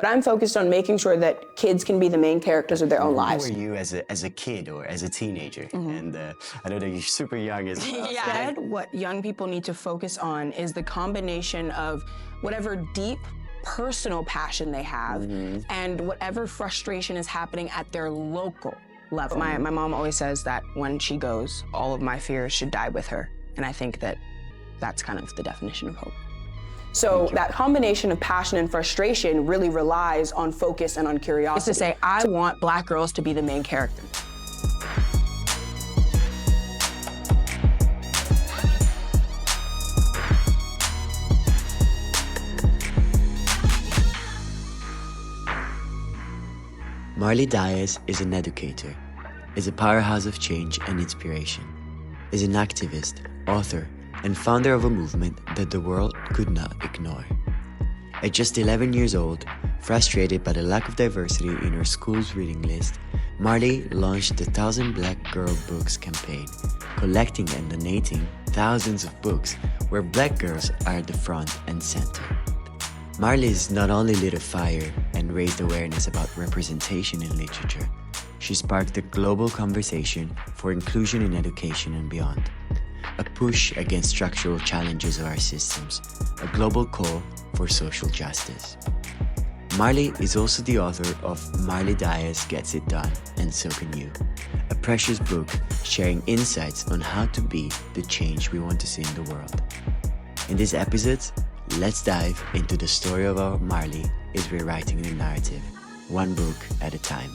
but I'm focused on making sure that kids can be the main characters of their own lives. Who were you as a kid or as a teenager? And I know that you're super young as well. Yeah. What young people need to focus on is the combination of whatever deep personal passion they have and whatever frustration is happening at their local level. My mom always says that when she goes, all of my fears should die with her. And I think that that's kind of the definition of hope. So that combination of passion and frustration really relies on focus and on curiosity. It's to say, I want Black girls to be the main character. Marley Dias is an educator, is a powerhouse of change and inspiration, is an activist, author, and founder of a movement that the world could not ignore. At just 11 years old, frustrated by the lack of diversity in her school's reading list, Marley launched the 1,000 Black Girl Books campaign, collecting and donating thousands of books where Black girls are at the front and center. Marley's not only lit a fire and raised awareness about representation in literature, she sparked a global conversation for inclusion in education and beyond. A push against structural challenges of our systems, a global call for social justice. Marley is also the author of Marley Dias Gets It Done, and So Can You, a precious book sharing insights on how to be the change we want to see in the world. In this episode, let's dive into the story of how Marley is rewriting the narrative, one book at a time.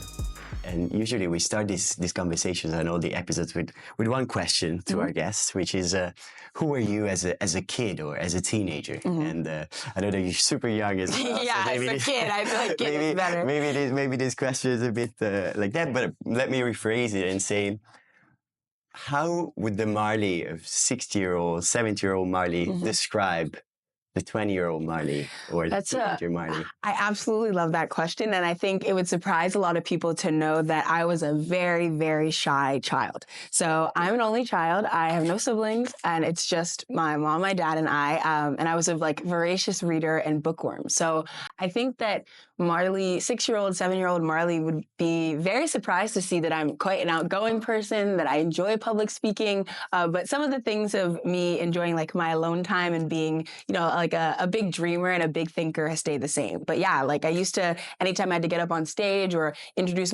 And usually we start these conversations and all the episodes with one question to our guests, which is, who were you as a kid or as a teenager? And I know that you're super young as well. Yeah, so as a kid, I feel like kid is better. Maybe this question is a bit like that, but let me rephrase it and say, how would the Marley of 60-year-old, 70-year-old Marley describe the 20-year-old Marley or the teenager Marley? I absolutely love that question. And I think it would surprise a lot of people to know that I was a very, very shy child. So I'm an only child. I have no siblings. And it's just my mom, my dad, and I. And I was a voracious reader and bookworm. So I think that Marley, 6-year-old, 7-year-old Marley would be very surprised to see that I'm quite an outgoing person, that I enjoy public speaking. But some of the things of me enjoying my alone time and being, a big dreamer and a big thinker has stayed the same. But yeah, I used to, anytime I had to get up on stage or introduce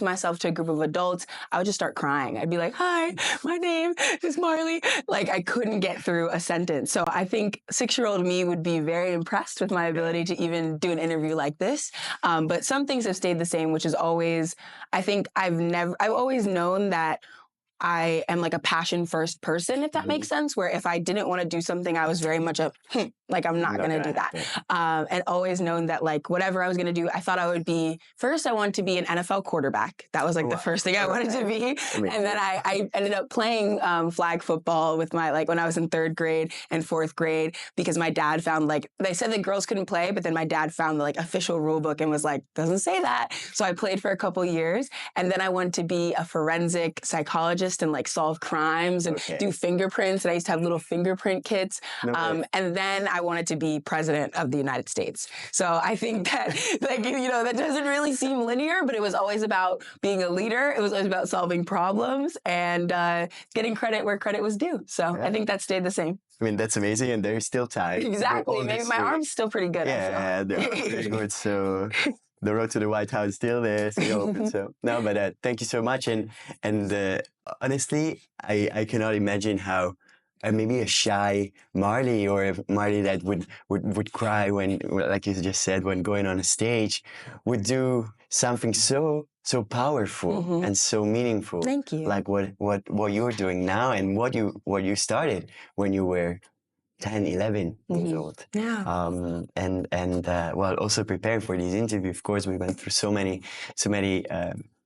myself to a group of adults, I would just start crying. I'd be like, hi, my name is Marley. I couldn't get through a sentence. So I think 6-year-old me would be very impressed with my ability to even do an interview like this. But some things have stayed the same, which is always, I think I've always known that I am a passion first person, if that makes sense, where if I didn't want to do something, I was very much I'm not going to do that. And always known that whatever I was going to do, I thought I would be, first I wanted to be an NFL quarterback. That was the first thing I wanted to be. And then I ended up playing flag football with my, when I was in 3rd grade and 4th grade, because my dad found they said that girls couldn't play, but then my dad found the official rule book and was doesn't say that. So I played for a couple years. And then I wanted to be a forensic psychologist and solve crimes and do fingerprints. And I used to have little fingerprint kits. And then I wanted to be president of the United States. So I think that, that doesn't really seem linear, but it was always about being a leader. It was always about solving problems and getting credit where credit was due. So I think that stayed the same. I mean, that's amazing, and there's still time. Exactly. Maybe my arm's still pretty good. Yeah, they're pretty good. So the road to the White House is still there, still open. So no, but thank you so much. And honestly, I cannot imagine how maybe a shy Marley or a Marley that would cry when, like you just said, when going on a stage, would do something so powerful and so meaningful. Thank you. Like what you're doing now and what you started when you were 10, 11 years old. Yeah. While also preparing for this interview, of course, we went through so many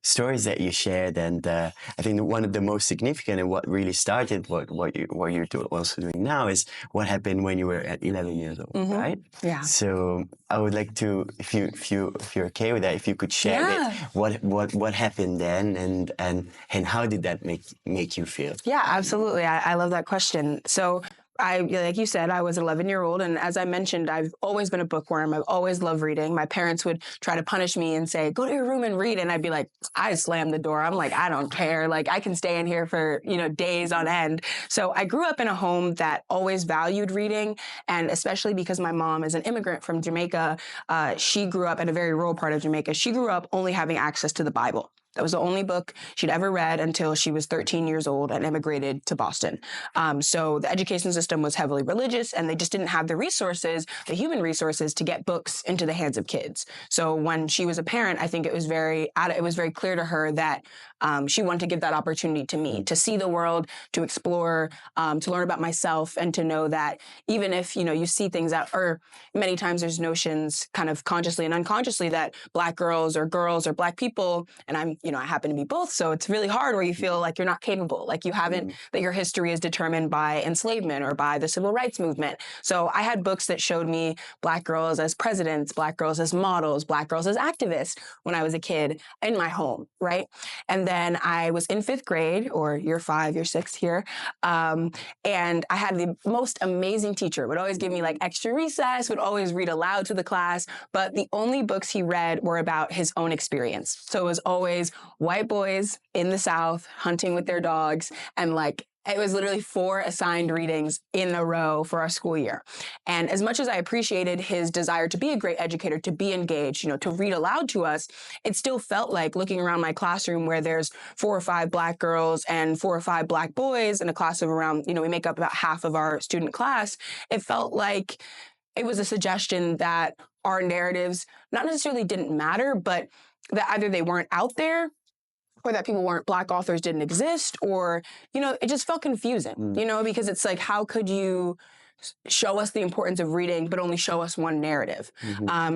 stories that you shared, and I think one of the most significant and what really started what you're also doing now is what happened when you were at 11 years old, right? Yeah. So I would like to, if you're okay with that, if you could share what happened then, and how did that make you feel? Yeah, absolutely. I love that question. So like you said, I was an 11-year-old. And as I mentioned, I've always been a bookworm. I've always loved reading. My parents would try to punish me and say, go to your room and read. And I'd be like, I slam the door. I'm like, I don't care. Like, I can stay in here for, days on end. So I grew up in a home that always valued reading. And especially because my mom is an immigrant from Jamaica, she grew up in a very rural part of Jamaica. She grew up only having access to the Bible. That was the only book she'd ever read until she was 13 years old and immigrated to Boston. So the education system was heavily religious, and they just didn't have the resources, the human resources, to get books into the hands of kids. So when she was a parent, I think it was very clear to her that she wanted to give that opportunity to me, to see the world, to explore, to learn about myself, and to know that even if, you see things that, or many times there's notions kind of consciously and unconsciously that Black girls or Black people, and I happen to be both. So it's really hard where you feel like you're not capable, like you haven't, that your history is determined by enslavement or by the civil rights movement. So I had books that showed me Black girls as presidents, Black girls as models, Black girls as activists when I was a kid in my home, right? And then I was in 5th grade, or year 5, year 6 here. And I had the most amazing teacher, would always give me like extra recess, would always read aloud to the class. But the only books he read were about his own experience. So it was always white boys in the South hunting with their dogs, and like it was literally 4 assigned readings in a row for our school year. And as much as I appreciated his desire to be a great educator, to be engaged, to read aloud to us, it still felt like looking around my classroom where there's 4 or 5 Black girls and 4 or 5 Black boys in a class of around, we make up about half of our student class. It felt like it was a suggestion that our narratives not necessarily didn't matter, but that either they weren't out there, or that Black authors didn't exist, or, it just felt confusing, because it's like, how could you show us the importance of reading, but only show us one narrative?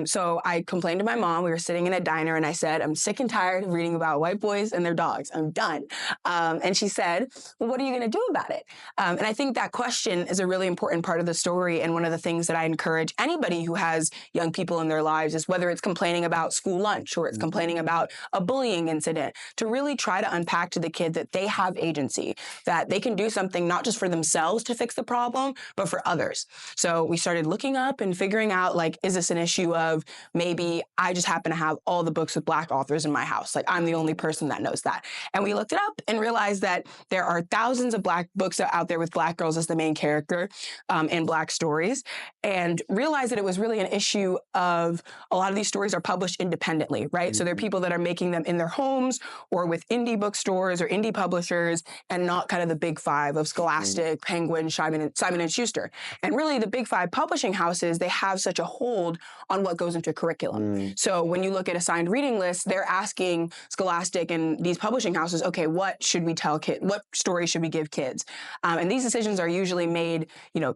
So I complained to my mom. We were sitting in a diner, and I said, I'm sick and tired of reading about white boys and their dogs. I'm done. And she said, well, what are you going to do about it? And I think that question is a really important part of the story. And one of the things that I encourage anybody who has young people in their lives is, whether it's complaining about school lunch or it's complaining about a bullying incident, to really try to unpack to the kid that they have agency, that they can do something not just for themselves to fix the problem, but for others. So we started looking up and figuring out, like, is this an issue of maybe I just happen to have all the books with Black authors in my house? Like, I'm the only person that knows that. And we looked it up and realized that there are thousands of Black books out there with Black girls as the main character in Black stories, and realized that it was really an issue of a lot of these stories are published independently, right? So there are people that are making them in their homes or with indie bookstores or indie publishers, and not kind of the big 5 of Scholastic, Penguin, Simon and Schuster. And really, the big 5 publishing houses, they have such a hold on what goes into curriculum. So when you look at assigned reading lists, they're asking Scholastic and these publishing houses, okay, what should we tell kids? What stories should we give kids? And these decisions are usually made,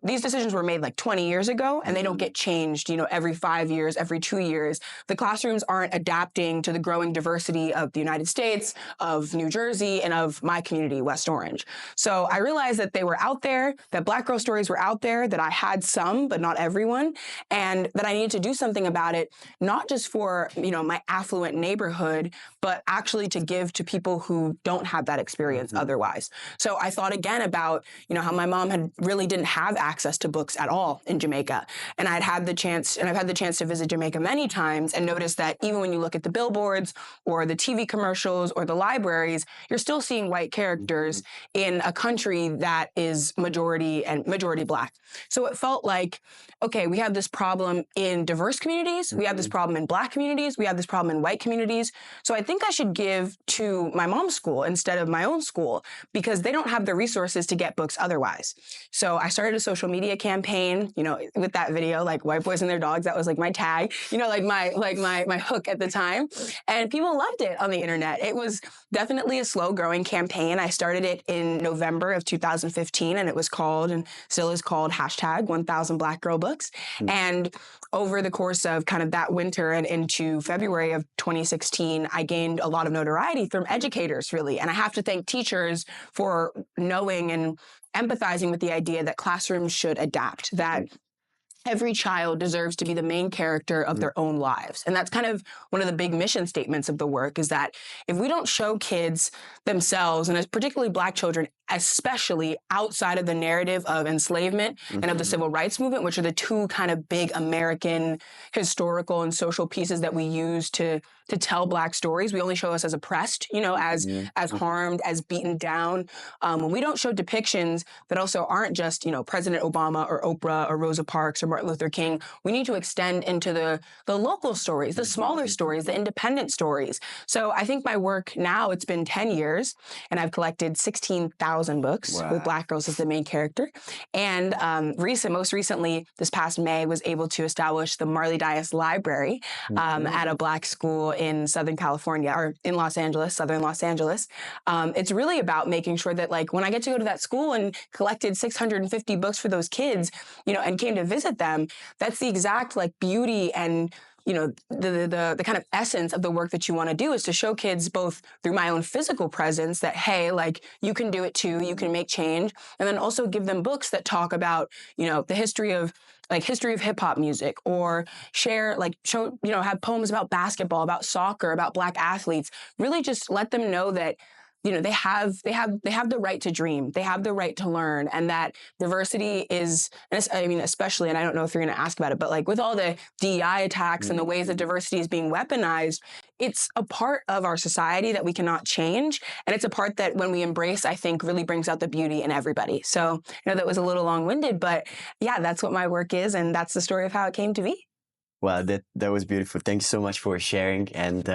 these decisions were made like 20 years ago, and they don't get changed, every 5 years, every 2 years. The classrooms aren't adapting to the growing diversity of the United States, of New Jersey, and of my community, West Orange. So I realized that they were out there, that Black girl stories were out there, that I had some, but not everyone, and that I needed to do something about it, not just for, my affluent neighborhood, but actually to give to people who don't have that experience otherwise. So I thought again about, how my mom really didn't have access to books at all in Jamaica. And I've had the chance to visit Jamaica many times and notice that even when you look at the billboards or the TV commercials or the libraries, you're still seeing white characters in a country that is majority Black. So it felt like, okay, we have this problem in diverse communities, we have this problem in Black communities, we have this problem in white communities. So I think I should give to my mom's school instead of my own school, because they don't have the resources to get books otherwise. So I started a social media campaign, with that video, like white boys and their dogs. That was like my tag, like my hook at the time. And people loved it on the internet. It was definitely a slow growing campaign. I started it in November of 2015, and it was called, and still is called, #1000 Black Girl Books. And over the course of kind of that winter and into February of 2016, I gained a lot of notoriety from educators, really. And I have to thank teachers for knowing and empathizing with the idea that classrooms should adapt, that every child deserves to be the main character of their own lives. And that's kind of one of the big mission statements of the work, is that if we don't show kids themselves, and particularly Black children, especially outside of the narrative of enslavement and of the civil rights movement, which are the two kind of big American historical and social pieces that we use to tell Black stories. We only show us as oppressed, as harmed, as beaten down. When we don't show depictions that also aren't just, President Obama or Oprah or Rosa Parks or Martin Luther King, we need to extend into the local stories, the smaller stories, the independent stories. So I think my work now, it's been 10 years, and I've collected 16,000 books with Black girls as the main character. And most recently, this past May, was able to establish the Marley Dias Library at a Black school in Southern California, or in Los Angeles, Southern Los Angeles. It's really about making sure that, like, when I get to go to that school and collected 650 books for those kids, and came to visit them, that's the exact, like, beauty and the kind of essence of the work that you want to do, is to show kids, both through my own physical presence, that, hey, like, you can do it too, you can make change, and then also give them books that talk about, the history of hip hop music, or have poems about basketball, about soccer, about Black athletes. Really just let them know that, they have the right to dream. They have the right to learn, and that diversity is, especially, and I don't know if you're going to ask about it, but, like, with all the DEI attacks and the ways that diversity is being weaponized, it's a part of our society that we cannot change. And it's a part that, when we embrace, I think really brings out the beauty in everybody. So, that was a little long-winded, but yeah, that's what my work is. And that's the story of how it came to be. Wow, that was beautiful. Thank you so much for sharing. And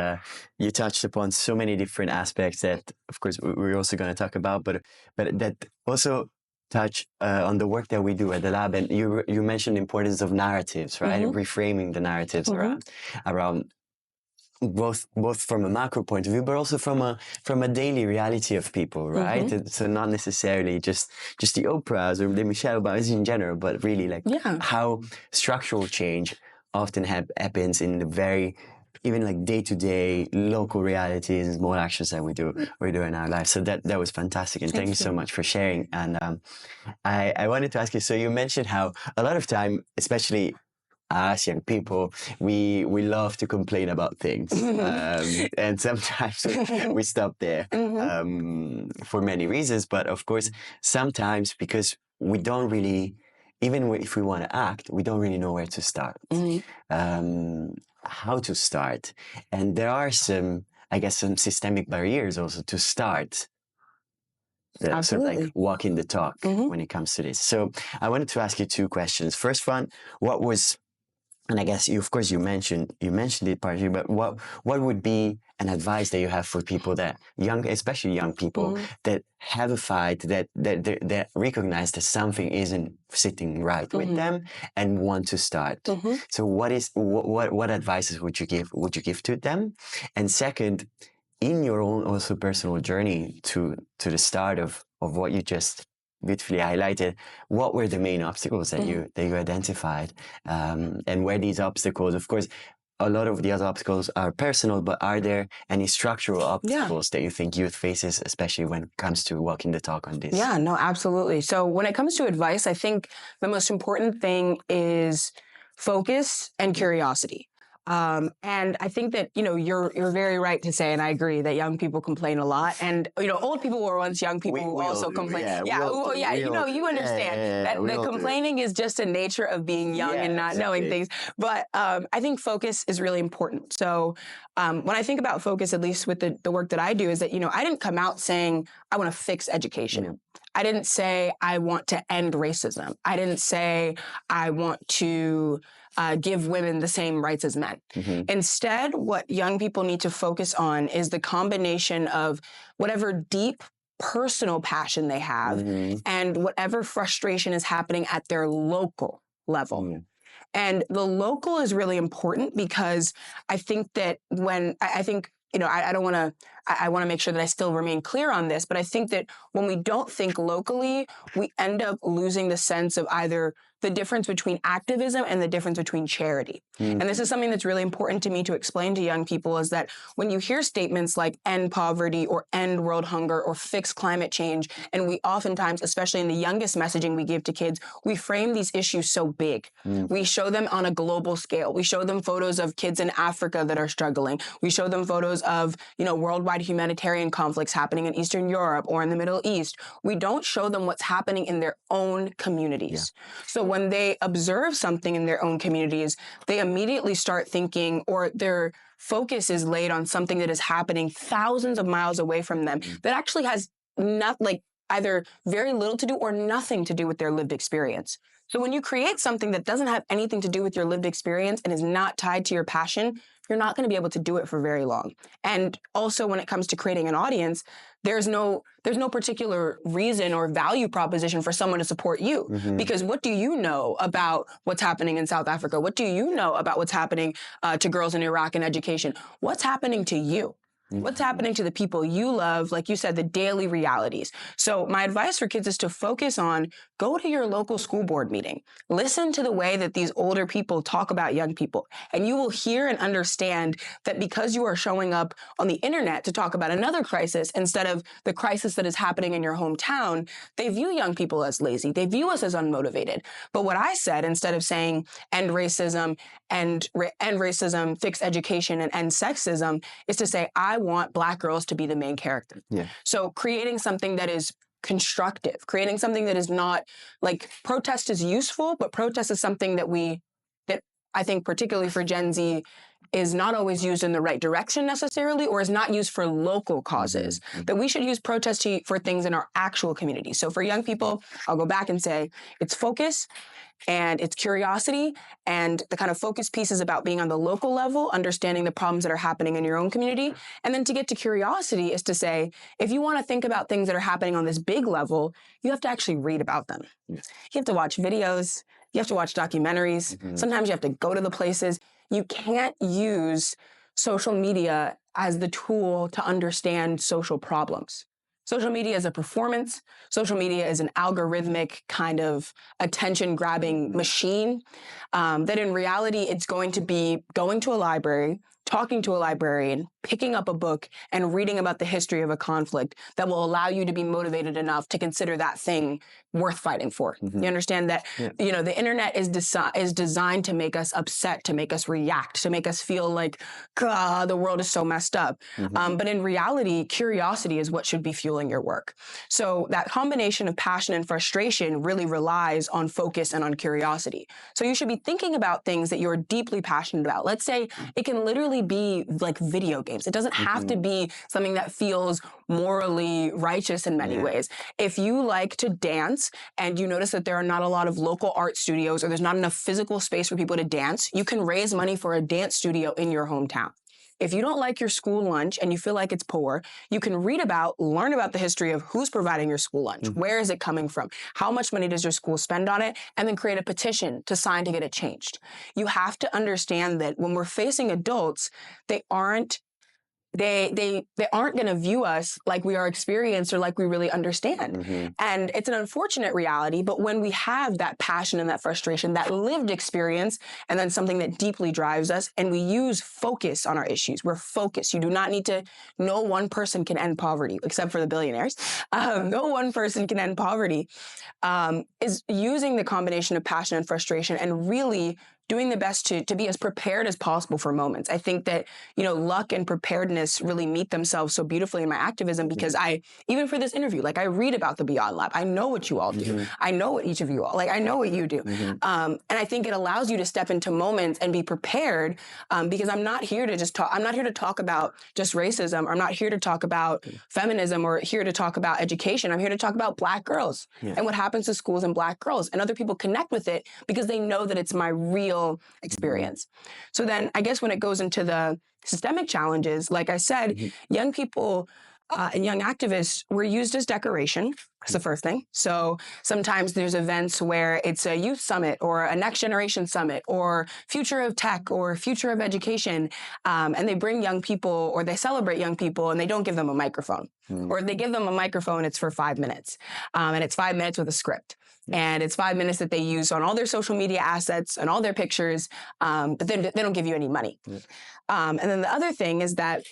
you touched upon so many different aspects that, of course, we're also going to talk about, but that also touch on the work that we do at the lab. And you mentioned the importance of narratives, right? Reframing the narratives around both from a macro point of view, but also from a daily reality of people, right? So not necessarily just the Oprahs or the Michelle Obamas in general, but really, like, how structural change often happens in the very, even, like, day-to-day local realities and small actions that we do in our lives. So that was fantastic, and thank you so much for sharing. And I wanted to ask you, so you mentioned how a lot of time, especially us young people, we love to complain about things, and sometimes we stop there for many reasons. But of course, sometimes because we don't really, even if we want to act, we don't really know where to start, how to start. And there are some systemic barriers also to start. Sort of like walking the talk when it comes to this. So I wanted to ask you two questions. First one, what was, and I guess you mentioned it partially, but what would be an advice that you have for people especially young people, that have a fight, that recognize that something isn't sitting right with them and want to start? So what advices would you give to them? And second, in your own also personal journey to the start of what you just beautifully highlighted, what were the main obstacles that you identified, and where these obstacles, of course, a lot of the other obstacles are personal, but are there any structural obstacles that you think youth faces, especially when it comes to walking the talk on this? Yeah, no, absolutely. So when it comes to advice, I think the most important thing is focus and curiosity. And I think that, you're very right to say, and I agree, that young people complain a lot. And, old people were once young people who also complain. You understand that the complaining is just a nature of being young and not knowing things. But I think focus is really important. So when I think about focus, at least with the work that I do, is that, I didn't come out saying I want to fix education. I didn't say I want to end racism. I didn't say I want to give women the same rights as men. Instead, what young people need to focus on is the combination of whatever deep personal passion they have and whatever frustration is happening at their local level. And the local is really important, because I think that I want to make sure that I still remain clear on this, but I think that when we don't think locally, we end up losing the sense of either the difference between activism and the difference between charity. And this is something that's really important to me to explain to young people, is that when you hear statements like end poverty or end world hunger or fix climate change, and we oftentimes, especially in the youngest messaging we give to kids, we frame these issues so big. We show them on a global scale. We show them photos of kids in Africa that are struggling. We show them photos of, worldwide genocide, humanitarian conflicts happening in Eastern Europe or in the Middle East, we don't show them what's happening in their own communities. So when they observe something in their own communities, they immediately start thinking, or their focus is laid on something that is happening thousands of miles away from them that actually has not, like, either very little to do or nothing to do with their lived experience. So when you create something that doesn't have anything to do with your lived experience and is not tied to your passion, you're not going to be able to do it for very long. And also when it comes to creating an audience, there's no particular reason or value proposition for someone to support you. Because what do you know about what's happening in South Africa? What do you know about what's happening to girls in Iraq in education? What's happening to you? What's happening to the people you love, like you said, the daily realities. So my advice for kids is to focus on, go to your local school board meeting. Listen to the way that these older people talk about young people. And you will hear and understand that because you are showing up on the internet to talk about another crisis instead of the crisis that is happening in your hometown, they view young people as lazy. They view us as unmotivated. But what I said, instead of saying end racism, fix education, and end sexism, is to say, I want Black girls to be the main character. So creating something that is constructive, creating something that is not, like, protest is useful, but protest is something that I think particularly for Gen Z is not always used in the right direction necessarily, or is not used for local causes. That we should use protest for things in our actual community. So for young people, I'll go back and say it's focus and it's curiosity, and the kind of focus piece is about being on the local level, understanding the problems that are happening in your own community. And then to get to curiosity is to say, if you want to think about things that are happening on this big level, you have to actually read about them. You have to watch videos. You have to watch documentaries. Sometimes you have to go to the places. You can't use social media as the tool to understand social problems. Social media is a performance. Social media is an algorithmic kind of attention-grabbing machine that in reality, it's going to be going to a library, talking to a librarian, picking up a book, and reading about the history of a conflict that will allow you to be motivated enough to consider that thing worth fighting for. You understand that, you know, the internet is designed to make us upset, to make us react, to make us feel like, God, the world is so messed up. But in reality, curiosity is what should be fueling your work. So that combination of passion and frustration really relies on focus and on curiosity. So you should be thinking about things that you're deeply passionate about. Let's say it can literally be like video games. It doesn't have to be something that feels morally righteous in many ways. If you like to dance and you notice that there are not a lot of local art studios, or there's not enough physical space for people to dance, you can raise money for a dance studio in your hometown. If you don't like your school lunch and you feel like it's poor, you can learn about the history of who's providing your school lunch. Where is it coming from? How much money does your school spend on it? And then create a petition to sign to get it changed. You have to understand that when we're facing adults, they aren't going to view us like we are experienced or like we really understand. And it's an unfortunate reality, but when we have that passion and that frustration, that lived experience, and then something that deeply drives us, and we use focus on our issues, we're focused. You do not need to, no one person can end poverty, except for the billionaires. No one person can end poverty, is using the combination of passion and frustration and really doing the best to be as prepared as possible for moments. I think that, you know, luck and preparedness really meet themselves so beautifully in my activism, because even for this interview, like, I read about the Beyond Lab. I know what you all do. I know what each of you all, like, I know what you do. And I think it allows you to step into moments and be prepared, because I'm not here to just talk. I'm not here to talk about just racism. Or I'm not here to talk about feminism or here to talk about education. I'm here to talk about Black girls and what happens to schools and Black girls, and other people connect with it because they know that it's my real experience. So then I guess when it goes into the systemic challenges, like I said, young people and young activists were used as decoration. That's the first thing. So sometimes there's events where it's a youth summit or a next generation summit or future of tech or future of education. And they bring young people, or they celebrate young people, and they don't give them a microphone. Or if they give them a microphone, it's for 5 minutes. And it's 5 minutes with a script. And it's 5 minutes that they use on all their social media assets and all their pictures. But then they don't give you any money. And then the other thing is that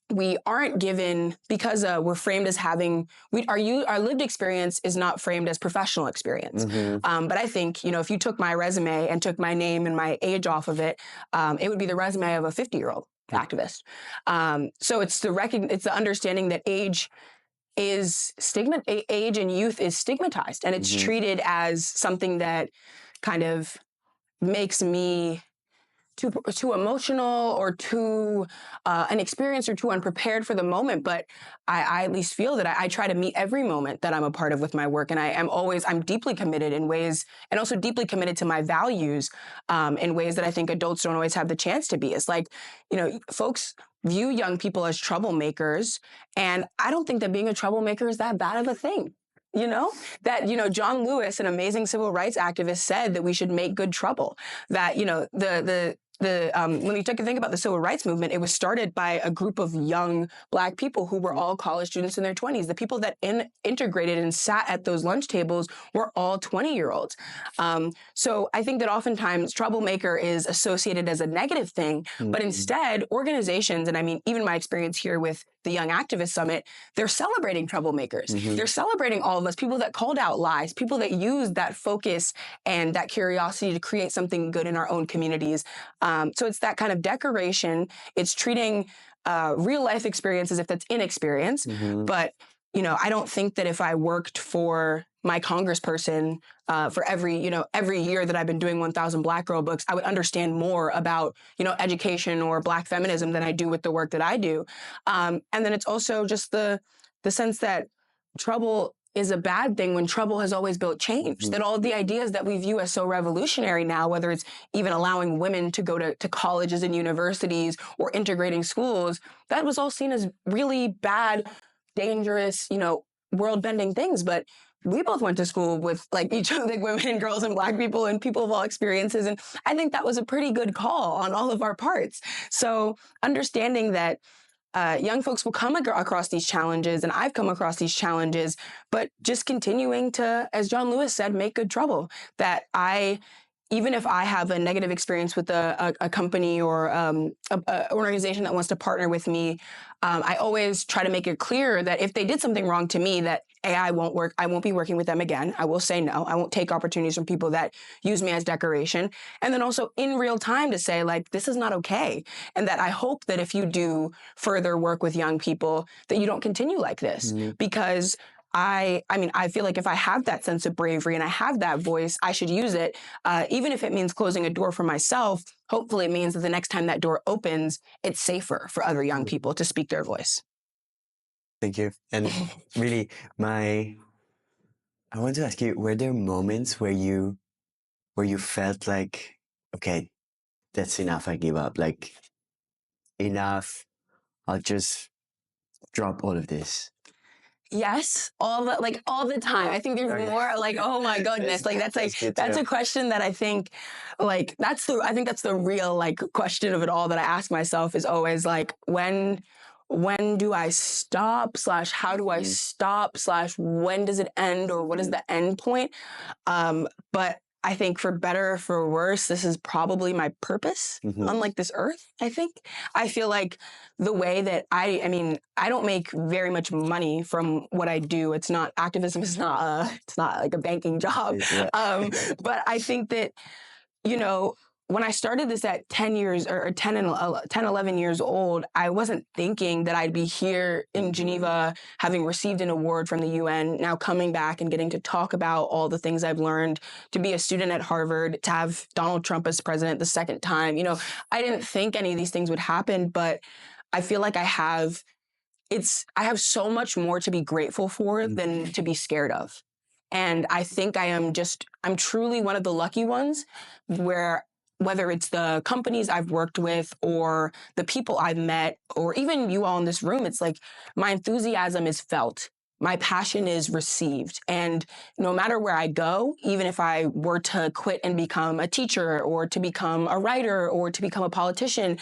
we aren't given, because we're framed as having, our lived experience is not framed as professional experience. But I think, you know, if you took my resume and took my name and my age off of it, it would be the resume of a 50-year-old. activist. So it's it's the understanding that age and youth is stigmatized, and it's treated as something that kind of makes me too emotional or too inexperienced or too unprepared for the moment. But I at least feel that I try to meet every moment that I'm a part of with my work. And I'm deeply committed in ways, and also deeply committed to my values in ways that I think adults don't always have the chance to be. It's like, folks view young people as troublemakers. And I don't think that being a troublemaker is that bad of a thing. John Lewis, an amazing civil rights activist, said that we should make good trouble. That, when you think about the civil rights movement, it was started by a group of young Black people who were all college students in their 20s. The people that integrated and sat at those lunch tables were all 20-year-olds. So I think that oftentimes troublemaker is associated as a negative thing, but instead organizations, and I mean, even my experience here with the Young Activist Summit, they're celebrating troublemakers. They're celebrating all of us, people that called out lies, people that used that focus and that curiosity to create something good in our own communities. So it's that kind of decoration. It's treating real life experience as if that's inexperience. But, I don't think that if I worked for my congressperson for every year that I've been doing 1,000 Black Girl books, I would understand more about, education or Black feminism than I do with the work that I do. And then it's also just the sense that trouble is a bad thing when trouble has always built change. That all of the ideas that we view as so revolutionary now, whether it's even allowing women to go to colleges and universities or integrating schools, that was all seen as really bad, dangerous, world-bending things. But we both went to school with each other, women and girls and Black people and people of all experiences. And I think that was a pretty good call on all of our parts. So understanding that young folks will come across these challenges, and I've come across these challenges, but just continuing to, as John Lewis said, make good trouble. That even if I have a negative experience with a company or an organization that wants to partner with me, I always try to make it clear that if they did something wrong to me, that I won't be working with them again. I will say no. I won't take opportunities from people that use me as decoration. And then also in real time to say, this is not okay. And that I hope that if you do further work with young people, that you don't continue like this. Because I feel like if I have that sense of bravery and I have that voice, I should use it. Even if it means closing a door for myself, hopefully it means that the next time that door opens, it's safer for other young people to speak their voice. Thank you. And really, I want to ask you, were there moments where you felt like, okay, that's enough, I give up, enough, I'll just drop all of this? Yes, all the time. I think there's more oh my goodness. That's a question that I think that's the real question of it all that I ask myself is always when do I stop / how do I stop / when does it end or what is the end point? But I think for better or for worse, this is probably my purpose on this earth. I feel like the way that I don't make very much money from what I do. It's not activism. It's not like a banking job. But I think that, when I started this at 10 years or 10, 11 years old, I wasn't thinking that I'd be here in Geneva, having received an award from the UN, now coming back and getting to talk about all the things I've learned, to be a student at Harvard, to have Donald Trump as president the second time. I didn't think any of these things would happen, but I feel like I have so much more to be grateful for than to be scared of. And I think I'm truly one of the lucky ones whether it's the companies I've worked with or the people I've met, or even you all in this room, it's my enthusiasm is felt. My passion is received. And no matter where I go, even if I were to quit and become a teacher or to become a writer or to become a politician,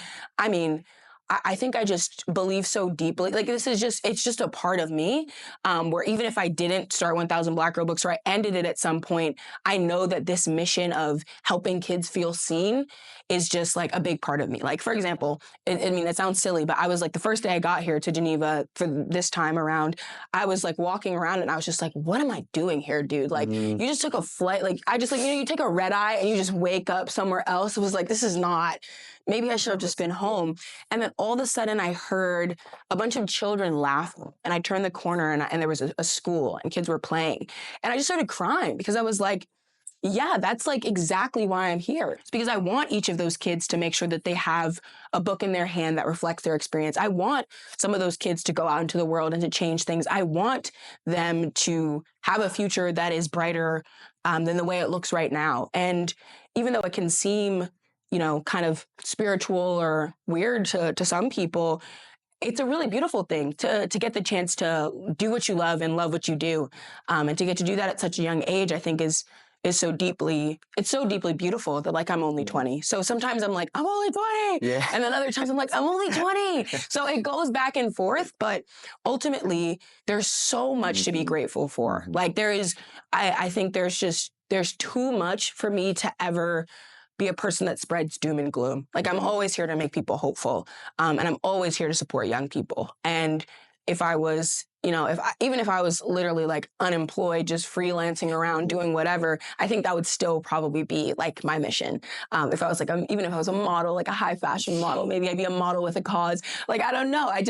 I think I just believe so deeply. It's just a part of me, where even if I didn't start 1,000 Black Girl Books or I ended it at some point, I know that this mission of helping kids feel seen is just a big part of me. For example, it sounds silly, but I was the first day I got here to Geneva for this time around, I was walking around and I was just what am I doing here, dude? You just took a flight. You take a red eye and you just wake up somewhere else. It was this is not maybe I should have just been home. And then all of a sudden I heard a bunch of children laugh, and I turned the corner, and there was a school and kids were playing. And I just started crying because I was like, yeah, that's like exactly why I'm here. It's because I want each of those kids to make sure that they have a book in their hand that reflects their experience. I want some of those kids to go out into the world and to change things. I want them to have a future that is brighter than the way it looks right now. And even though it can seem, kind of spiritual or weird to some people, it's a really beautiful thing to get the chance to do what you love and love what you do. And to get to do that at such a young age, I think is so deeply beautiful that like I'm only 20. So sometimes I'm like, I'm only 20. Yeah. And then other times I'm like, I'm only 20. So it goes back and forth, but ultimately there's so much to be grateful for. Like there is, I think there's too much for me to ever be a person that spreads doom and gloom. Like I'm always here to make people hopeful. And I'm always here to support young people. And if I was, even if I was literally like unemployed, just freelancing around doing whatever, I think that would still probably be like my mission. If I was like, even if I was a model, like a high fashion model, maybe I'd be a model with a cause. Like, I don't know. I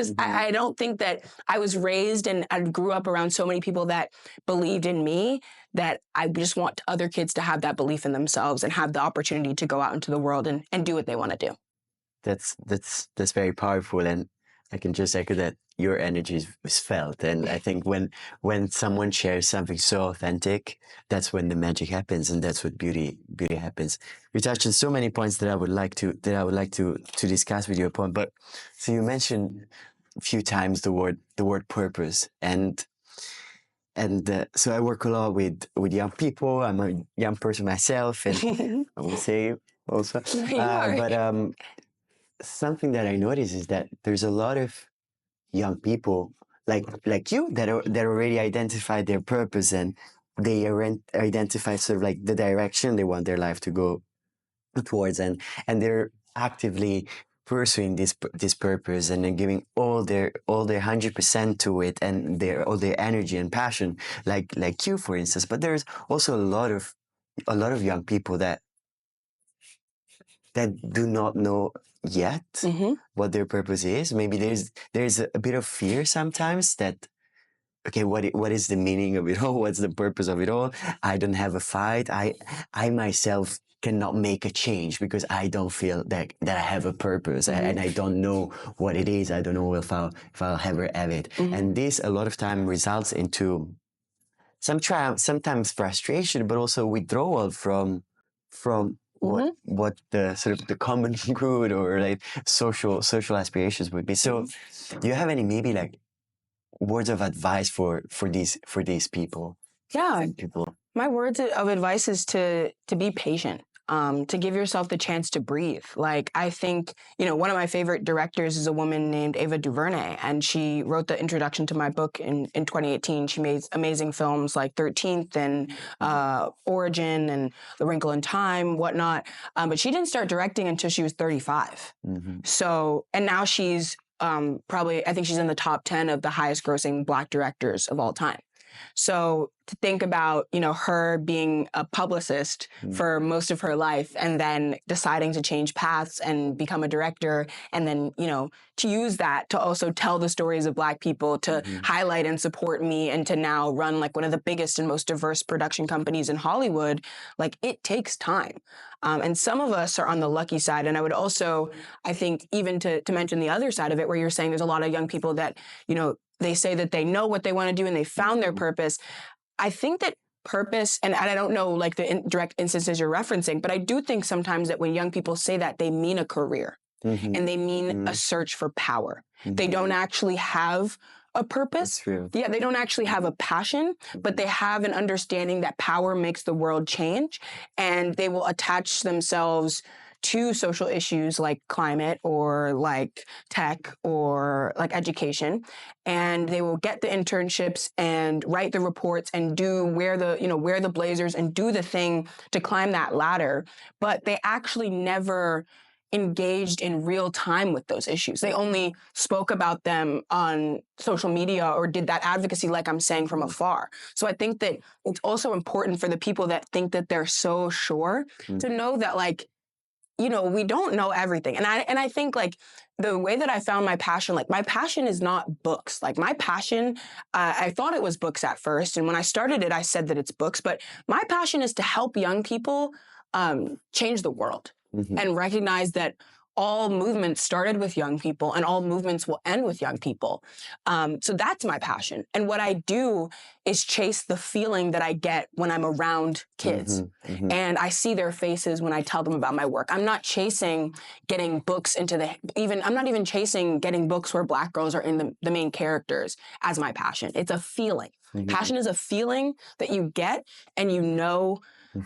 don't think that I was raised and I grew up around so many people that believed in me that I just want other kids to have that belief in themselves and have the opportunity to go out into the world and do what they want to do. That's very powerful, and I can just echo that. Your energy is felt, and I think when someone shares something so authentic, that's when the magic happens, and that's what beauty happens. We touched on so many points that I would like to discuss with you upon. But so you mentioned a few times the word purpose, and so I work a lot with young people. I'm a young person myself, and I will say also, but something that I notice is that there's a lot of young people like you that already identified their purpose, and they identify sort of like the direction they want their life to go towards, and they're actively pursuing this purpose, and then giving all their 100% to it, and all their energy and passion, like you, for instance. But there's also a lot of young people that do not know yet what their purpose is. Maybe there's a bit of fear sometimes that, okay, what is the meaning of it all? What's the purpose of it all? I don't have a fight. I myself cannot make a change because I don't feel that I have a purpose, and I don't know what it is. I don't know if I'll ever have it. And this a lot of time results into sometimes frustration, but also withdrawal from what the sort of the common good or like social aspirations would be. So do you have any maybe like words of advice for these people? Yeah. My words of advice is to be patient. To give yourself the chance to breathe. Like, I think, one of my favorite directors is a woman named Ava DuVernay, and she wrote the introduction to my book in 2018. She made amazing films like 13th and Origin and The Wrinkle in Time, whatnot. But she didn't start directing until she was 35. So, and now she's probably, I think she's in the top 10 of the highest grossing Black directors of all time. So to think about, her being a publicist for most of her life and then deciding to change paths and become a director, and then, to use that to also tell the stories of Black people, to highlight and support me, and to now run like one of the biggest and most diverse production companies in Hollywood, like it takes time. And some of us are on the lucky side. And I would also, I think, even to mention the other side of it, where you're saying there's a lot of young people that, they say that they know what they want to do and they found their purpose. I think that purpose, and I don't know like the direct instances you're referencing, but I do think sometimes that when young people say that, they mean a career and they mean a search for power. They don't actually have a purpose. That's true. Yeah, they don't actually have a passion, but they have an understanding that power makes the world change, and they will attach themselves to social issues like climate or like tech or like education. And they will get the internships and write the reports and wear the blazers and do the thing to climb that ladder. But they actually never engaged in real time with those issues. They only spoke about them on social media or did that advocacy, like I'm saying, from afar. So I think that it's also important for the people that think that they're so sure to know that, like, you know, we don't know everything. And I think like the way that I found my passion, like my passion is not books. Like my passion, I thought it was books at first. And when I started it, I said that it's books, but my passion is to help young people change the world and recognize that all movements started with young people and all movements will end with young people. So that's my passion. And what I do is chase the feeling that I get when I'm around kids. And I see their faces when I tell them about my work. I'm not chasing getting books I'm not even chasing getting books where Black girls are in the main characters as my passion. It's a feeling. Passion is a feeling that you get and you know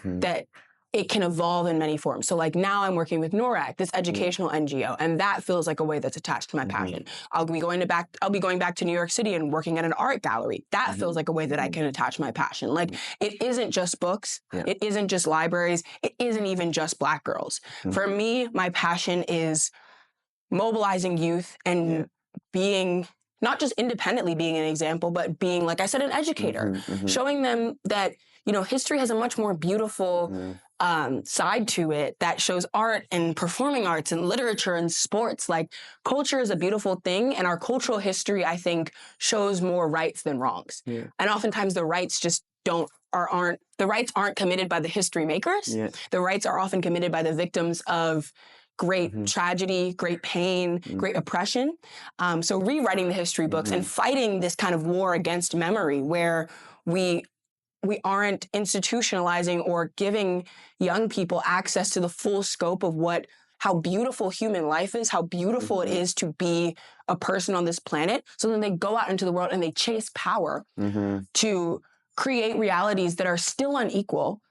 that it can evolve in many forms. So like now I'm working with NORAC, this educational NGO, and that feels like a way that's attached to my passion. I'll be going back to New York City and working at an art gallery. That feels like a way that I can attach my passion. Like it isn't just books. It isn't just libraries. It isn't even just Black girls. For me, my passion is mobilizing youth and being not just independently being an example, but being, like I said, an educator, showing them that, you know, history has a much more beautiful side to it that shows art and performing arts and literature and sports. Like culture is a beautiful thing. And our cultural history, I think, shows more rights than wrongs. And oftentimes the rights just aren't committed by the history makers. The rights are often committed by the victims of great tragedy, great pain, great oppression. So rewriting the history books and fighting this kind of war against memory where we aren't institutionalizing or giving young people access to the full scope of how beautiful human life is, how beautiful it is to be a person on this planet. So then they go out into the world and they chase power to create realities that are still unequal,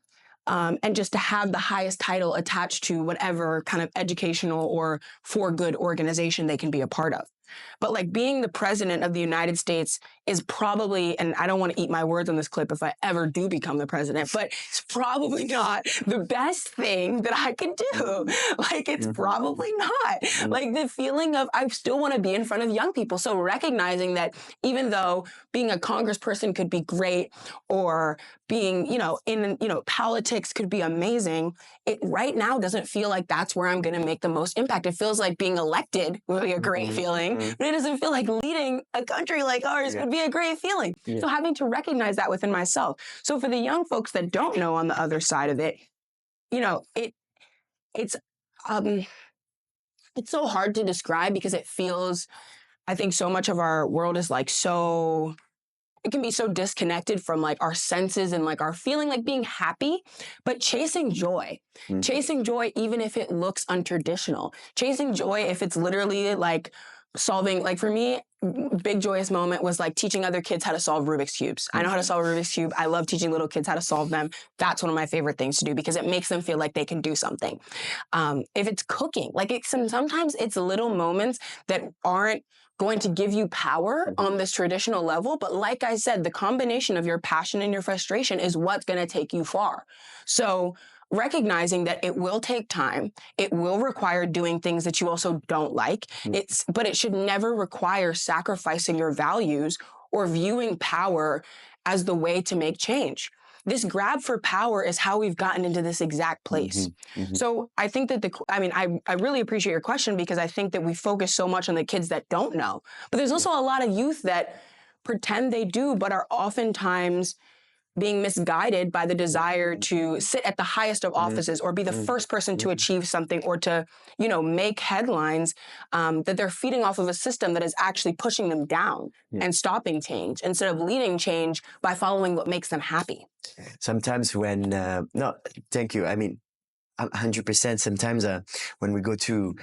and just to have the highest title attached to whatever kind of educational or for good organization they can be a part of. But like being the president of the United States is probably, and I don't want to eat my words on this clip if I ever do become the president, but it's probably not the best thing that I could do. Like it's probably not. Like the feeling of I still want to be in front of young people. So recognizing that even though being a congressperson could be great or being, in politics could be amazing, it right now doesn't feel like that's where I'm going to make the most impact. It feels like being elected would be a great feeling, but it doesn't feel like leading a country like ours would be a great feeling. So having to recognize that within myself. So for the young folks that don't know on the other side of it, it's so hard to describe because it feels, I think so much of our world is like it can be so disconnected from like our senses and like our feeling like being happy, but chasing joy even if it looks untraditional, chasing joy if it's literally like solving, like for me, big joyous moment was like teaching other kids how to solve Rubik's Cubes. I know how to solve Rubik's Cube. I love teaching little kids how to solve them. That's one of my favorite things to do because it makes them feel like they can do something. If it's cooking, like sometimes it's little moments that aren't going to give you power on this traditional level. But like I said, the combination of your passion and your frustration is what's going to take you far. So recognizing that it will take time, it will require doing things that you also don't like. But it should never require sacrificing your values or viewing power as the way to make change. This grab for power is how we've gotten into this exact place. So I think that I really appreciate your question because I think that we focus so much on the kids that don't know, but there's also a lot of youth that pretend they do, but are oftentimes being misguided by the desire to sit at the highest of offices or be the first person to achieve something or to, make headlines, that they're feeding off of a system that is actually pushing them down and stopping change instead of leading change by following what makes them happy. Sometimes when, no, thank you. I mean, 100%. Sometimes when we go to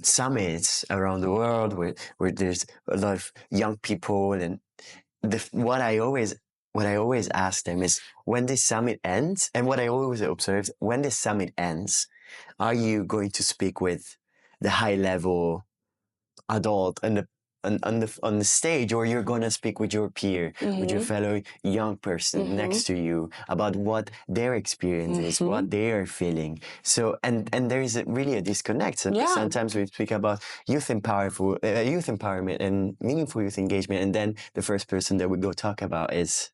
summits around the world where there's a lot of young people and what I always ask them is when this summit ends, and what I always observe, when this summit ends, are you going to speak with the high level adult on the stage, or you're going to speak with your peer, with your fellow young person next to you about what their experience is, what they are feeling. So, and there is really a disconnect. So sometimes we speak about youth empowerment and meaningful youth engagement, and then the first person that we go talk about is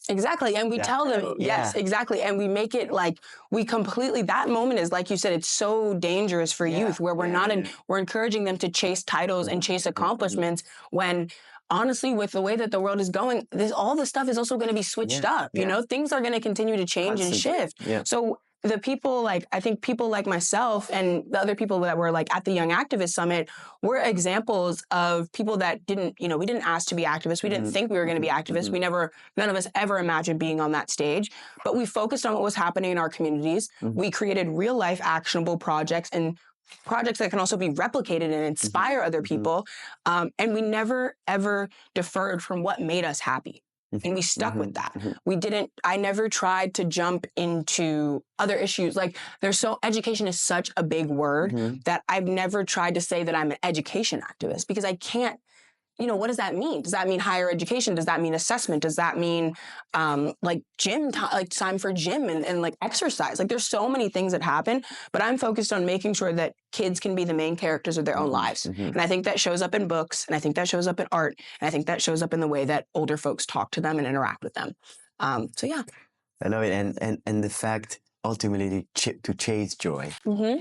Exactly. And we tell them, yes, exactly. And we make it like we completely, that moment is, like you said, it's so dangerous for youth, where we're we're encouraging them to chase titles and chase accomplishments when honestly, with the way that the world is going, all this stuff is also going to be switched up. You know, things are going to continue to change and shift. So the people, like, I think people like myself and the other people that were like at the Young Activist Summit were examples of people that didn't, you know, we didn't ask to be activists. We didn't think we were going to be activists. None of us ever imagined being on that stage, but we focused on what was happening in our communities. We created real life actionable projects and projects that can also be replicated and inspire other people. And we never, ever deferred from what made us happy. And we stuck with that. I never tried to jump into other issues. Like education is such a big word that I've never tried to say that I'm an education activist, because I can't, you know, what does that mean? Does that mean higher education? Does that mean assessment? Does that mean like gym time, like time for gym and like exercise? Like there's so many things that happen, but I'm focused on making sure that kids can be the main characters of their own lives. And I think that shows up in books, and I think that shows up in art, and I think that shows up in the way that older folks talk to them and interact with them. So yeah. I love it. And the fact ultimately to chase joy,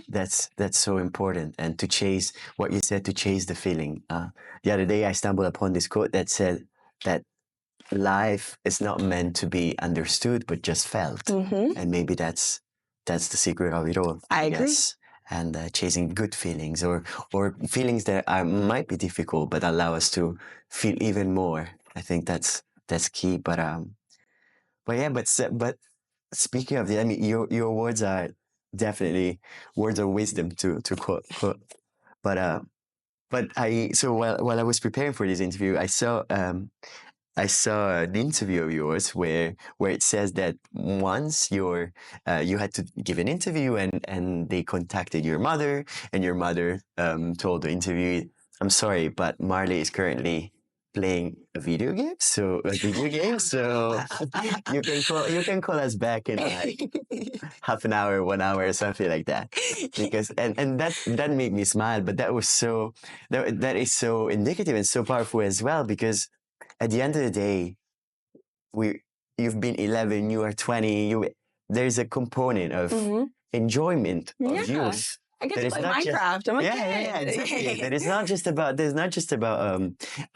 that's so important. And to chase what you said, to chase the feeling. The other day I stumbled upon this quote that said that life is not meant to be understood, but just felt. And maybe that's the secret of it all. I agree. Yes. And chasing good feelings or feelings that might be difficult, but allow us to feel even more. I think that's key. But yeah, but speaking of I mean, your words are definitely words of wisdom to quote. But while I was preparing for this interview, I saw an interview of yours where it says that once you had to give an interview and they contacted your mother, and your mother told the interview, "I'm sorry, but Marley is currently playing a video game, so you can call us back in like half an hour, 1 hour, or something like that." Because and that made me smile, but that is so indicative and so powerful as well, because at the end of the day, you've been 11, you are 20, there's a component of enjoyment of youth. I get to play Minecraft. I'm a kid. Exactly. That it's not just about. There's not just about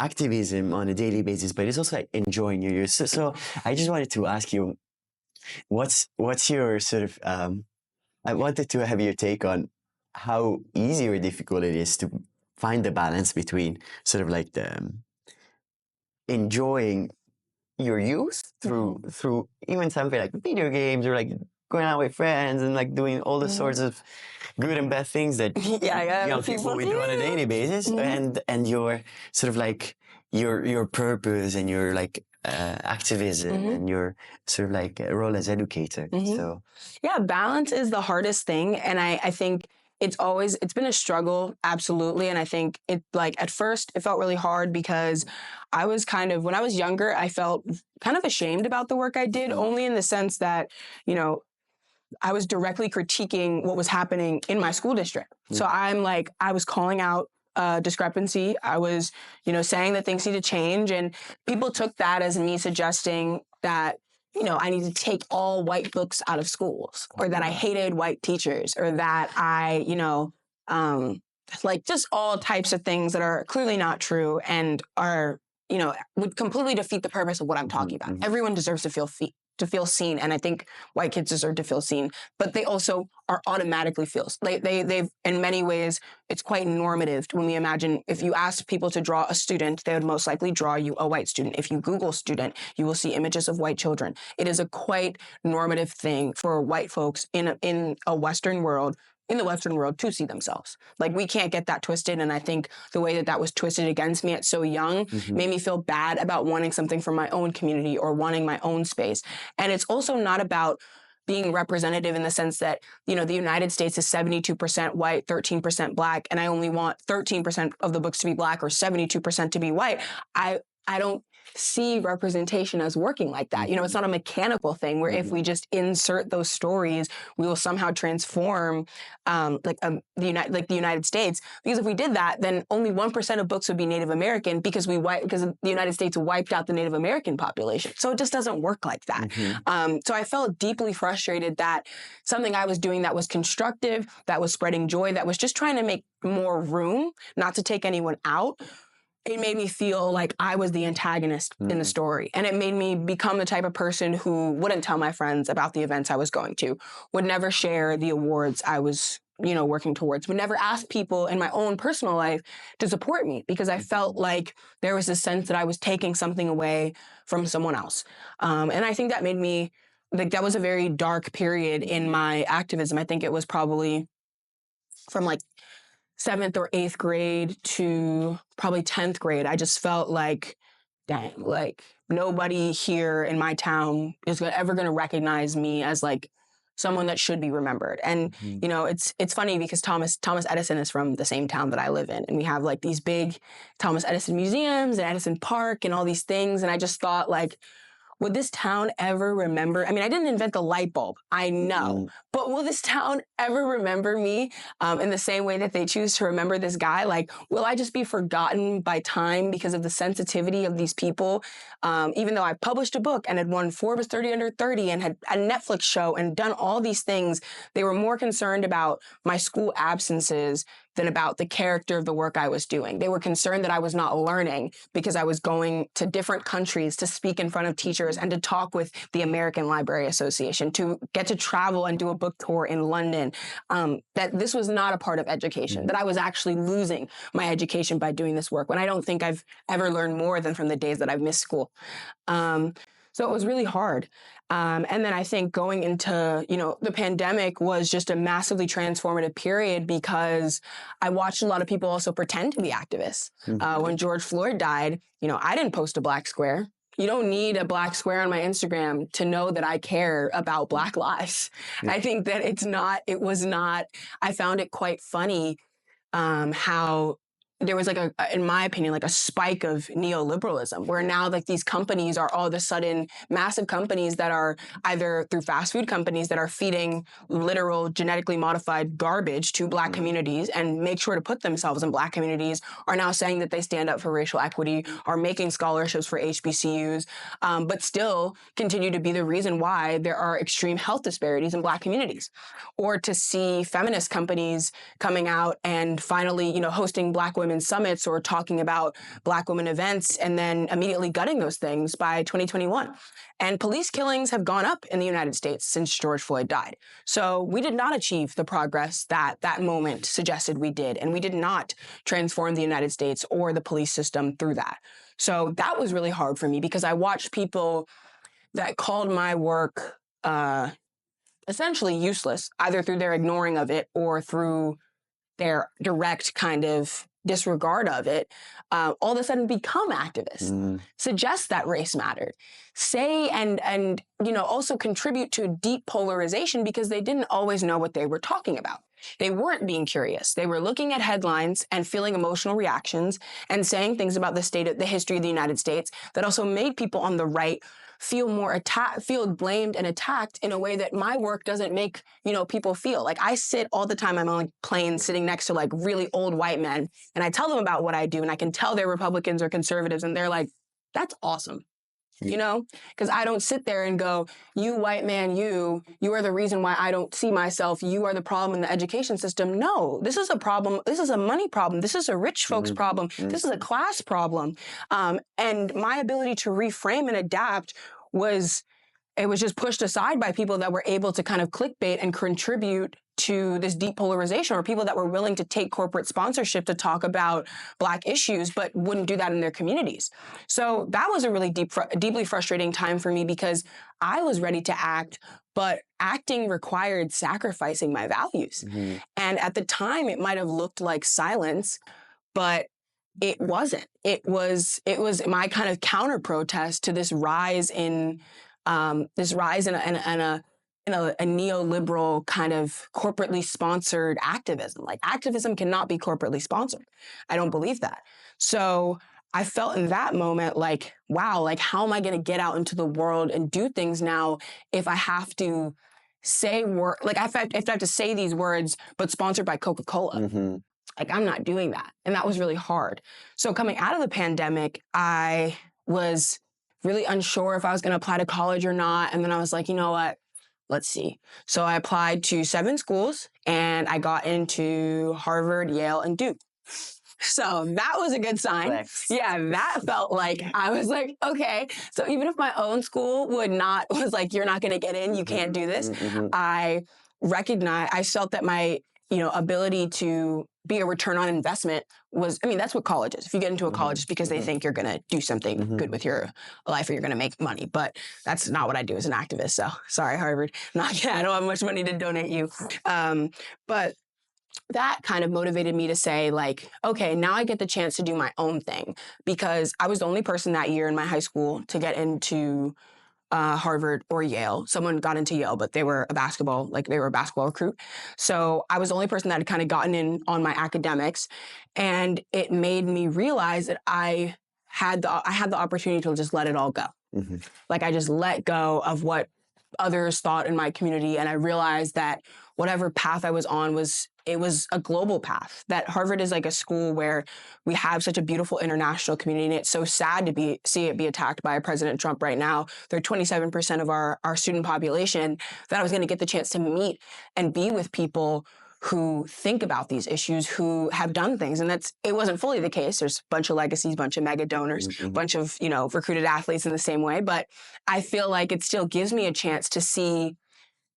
activism on a daily basis, but it's also like enjoying your youth. So I just wanted to ask you, what's your sort of? I wanted to have your take on how easy or difficult it is to find the balance between sort of like the enjoying your youth through even something like video games, or like going out with friends and like doing all the sorts of good and bad things that young people we do on a daily basis, and your sort of like your purpose and your like activism and your sort of like role as educator. So yeah, balance is the hardest thing, and I think it's been a struggle, absolutely. And I think it, like, at first it felt really hard because I was when I was younger, I felt kind of ashamed about the work I did, only in the sense that, you know, I was directly critiquing what was happening in my school district. So I was calling out discrepancy. I was, you know, saying that things need to change. And people took that as me suggesting that, you know, I need to take all white books out of schools, or that I hated white teachers, or that I, you know, like just all types of things that are clearly not true and are, you know, would completely defeat the purpose of what I'm talking about. Everyone deserves to feel seen, and I think white kids deserve to feel seen, but they also are automatically they've in many ways, it's quite normative when we imagine if you ask people to draw a student, they would most likely draw you a white student. If you Google student, you will see images of white children. It is a quite normative thing for white folks in the Western world to see themselves. Like, we can't get that twisted. And I think the way that was twisted against me at so young made me feel bad about wanting something for my own community or wanting my own space. And it's also not about being representative in the sense that, you know, the United States is 72% white, 13% black, and I only want 13% of the books to be black or 72% to be white. I don't see representation as working like that. You know, it's not a mechanical thing where if we just insert those stories, we will somehow transform the United States. Because if we did that, then only 1% of books would be Native American because the United States wiped out the Native American population. So it just doesn't work like that. So I felt deeply frustrated that something I was doing that was constructive, that was spreading joy, that was just trying to make more room, not to take anyone out, it made me feel like I was the antagonist in the story. And it made me become the type of person who wouldn't tell my friends about the events I was going to, would never share the awards I was, working towards, would never ask people in my own personal life to support me because I felt like there was a sense that I was taking something away from someone else. And I think that made me, like, that was a very dark period in my activism. I think it was probably from like 7th or 8th grade to probably 10th grade, I just felt like, dang, like nobody here in my town is ever going to recognize me as like someone that should be remembered. And, it's funny because Thomas Edison is from the same town that I live in. And we have like these big Thomas Edison museums and Edison Park and all these things. And I just thought like, would this town ever remember? I mean, I didn't invent the light bulb, I know, but will this town ever remember me in the same way that they choose to remember this guy? Like, will I just be forgotten by time because of the sensitivity of these people? Even though I published a book and had won Forbes 30 Under 30 and had a Netflix show and done all these things, they were more concerned about my school absences than about the character of the work I was doing. They were concerned that I was not learning because I was going to different countries to speak in front of teachers and to talk with the American Library Association, to get to travel and do a book tour in London, that this was not a part of education, that I was actually losing my education by doing this work when I don't think I've ever learned more than from the days that I've missed school. So it was really hard. And then I think going into, the pandemic was just a massively transformative period because I watched a lot of people also pretend to be activists. When George Floyd died, I didn't post a black square. You don't need a black square on my Instagram to know that I care about Black lives. I think that I found it quite funny how there was like in my opinion, like a spike of neoliberalism where now like these companies are all of a sudden massive companies that are either through fast food companies that are feeding literal genetically modified garbage to Black communities and make sure to put themselves in Black communities are now saying that they stand up for racial equity, are making scholarships for HBCUs, but still continue to be the reason why there are extreme health disparities in Black communities. Or to see feminist companies coming out and finally, hosting Black women summits or talking about Black women events and then immediately gutting those things by 2021. And police killings have gone up in the United States since George Floyd died. So we did not achieve the progress that that moment suggested we did. And we did not transform the United States or the police system through that. So that was really hard for me because I watched people that called my work essentially useless, either through their ignoring of it or through their direct kind of disregard of it, all of a sudden become activists, suggest that race mattered, say and also contribute to a deep polarization because they didn't always know what they were talking about. They weren't being curious. They were looking at headlines and feeling emotional reactions and saying things about the history of the United States that also made people on the right feel blamed and attacked in a way that my work doesn't make, people feel. Like I sit all the time, I'm on like planes sitting next to like really old white men and I tell them about what I do and I can tell they're Republicans or conservatives and they're like, that's awesome. Because I don't sit there and go, you white man, you are the reason why I don't see myself. You are the problem in the education system. No, this is a problem. This is a money problem. This is a rich folks problem. This is a class problem. And my ability to reframe and adapt was just pushed aside by people that were able to kind of clickbait and contribute to this deep polarization, or people that were willing to take corporate sponsorship to talk about Black issues, but wouldn't do that in their communities. So that was a really deeply frustrating time for me because I was ready to act, but acting required sacrificing my values. And at the time, it might have looked like silence, but it wasn't. It was my kind of counter protest to this rise in a neoliberal kind of corporately sponsored activism. Like activism cannot be corporately sponsored. I don't believe that. So I felt in that moment like, wow, like how am I going to get out into the world and do things now if I have to say like if I have to say these words, but sponsored by Coca-Cola? Mm-hmm. Like I'm not doing that. And that was really hard. So coming out of the pandemic, I was really unsure if I was going to apply to college or not. And then I was like, you know what? Let's see. So I applied to 7 schools and I got into Harvard, Yale, and Duke. So that was a good sign. Flex. Yeah, that felt like I was like, okay. So even if my own school was like, you're not going to get in, you can't do this. Mm-hmm. I felt that my, ability to be a return on investment was, that's what college is. If you get into a college, it's because they think you're going to do something good with your life or you're going to make money. But that's not what I do as an activist. So sorry, Harvard. I don't have much money to donate you. But that kind of motivated me to say like, okay, now I get the chance to do my own thing, because I was the only person that year in my high school to get into Harvard or Yale. Someone got into Yale, but they were a basketball recruit. So I was the only person that had kind of gotten in on my academics, and it made me realize that I had the opportunity to just let it all go. Mm-hmm. Like I just let go of what others thought in my community, and I realized that whatever path I was on was a global path. That Harvard is like a school where we have such a beautiful international community, and it's so sad to see it be attacked by President Trump right now. They're 27% of our student population. That I was going to get the chance to meet and be with people who think about these issues, who have done things. And it wasn't fully the case. There's a bunch of legacies, a bunch of mega donors, a bunch of, recruited athletes in the same way. But I feel like it still gives me a chance to see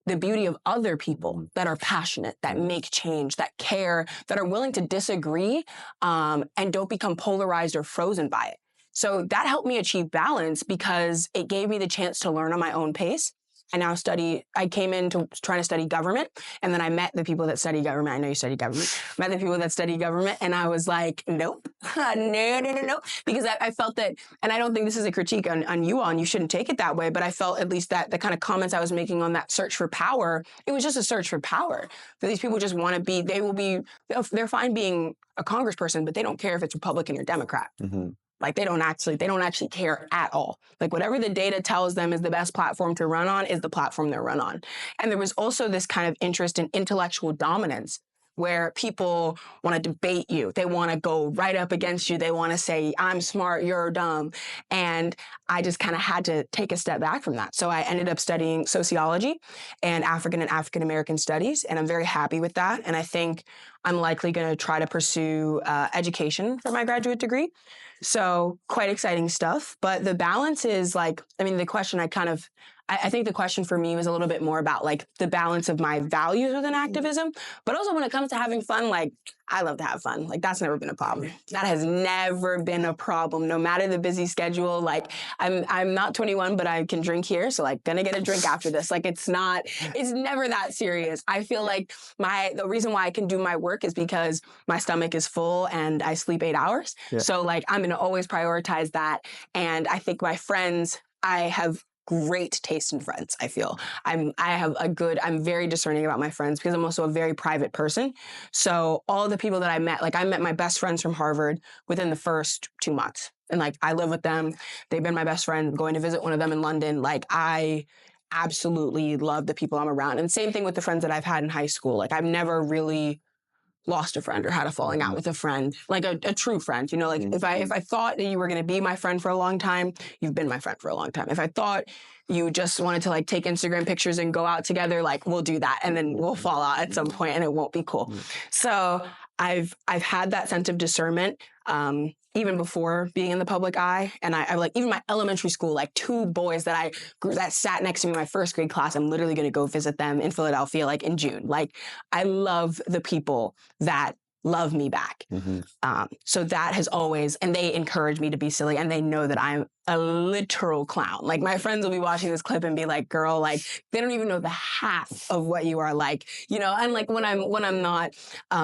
the beauty of other people that are passionate, that make change, that care, that are willing to disagree, and don't become polarized or frozen by it. So that helped me achieve balance because it gave me the chance to learn on my own pace. I came in to trying to study government, and then I met the people that study government. I know you study government. Met the people that study government, and I was like, nope, no. Because I felt that, and I don't think this is a critique on you all, and you shouldn't take it that way, but I felt at least that the kind of comments I was making on that search for power, it was just a search for power. That these people just want to be, they're fine being a congressperson, but they don't care if it's Republican or Democrat. Mm-hmm. Like they don't actually care at all. Like whatever the data tells them is the best platform to run on is the platform they'll run on. And there was also this kind of interest in intellectual dominance where people want to debate you. They want to go right up against you. They want to say, I'm smart, you're dumb. And I just kind of had to take a step back from that. So I ended up studying sociology and African American studies. And I'm very happy with that. And I think I'm likely going to try to pursue education for my graduate degree. So quite exciting stuff. But the balance is like, the question I think the question for me was a little bit more about like the balance of my values within activism, but also when it comes to having fun, like I love to have fun. Like that's never been a problem. That has never been a problem, no matter the busy schedule. Like I'm not 21, but I can drink here. So like gonna get a drink after this. Like it's never that serious. I feel like the reason why I can do my work is because my stomach is full and I sleep 8 hours. Yeah. So like I'm gonna always prioritize that. And I think my friends, I have great taste in friends. I feel I'm very discerning about my friends because I'm also a very private person. So all the people that I met my best friends from Harvard within the first 2 months. And like, I live with them. They've been my best friend. I'm going to visit one of them in London. Like I absolutely love the people I'm around. And same thing with the friends that I've had in high school. Like I've never really lost a friend or had a falling out with a friend, like a true friend, like if I thought that you were going to be my friend for a long time, you've been my friend for a long time. If I thought you just wanted to like take Instagram pictures and go out together, like we'll do that. And then we'll fall out at some point and it won't be cool. So I've had that sense of discernment, even before being in the public eye. And I like, even my elementary school, like 2 boys that sat next to me in my first grade class, I'm literally going to go visit them in Philadelphia, like in June. Like I love the people that love me back. So that has always, and they encourage me to be silly, and they know that I'm a literal clown. Like my friends will be watching this clip and be like, girl, like they don't even know the half of what you are like, and like when I'm not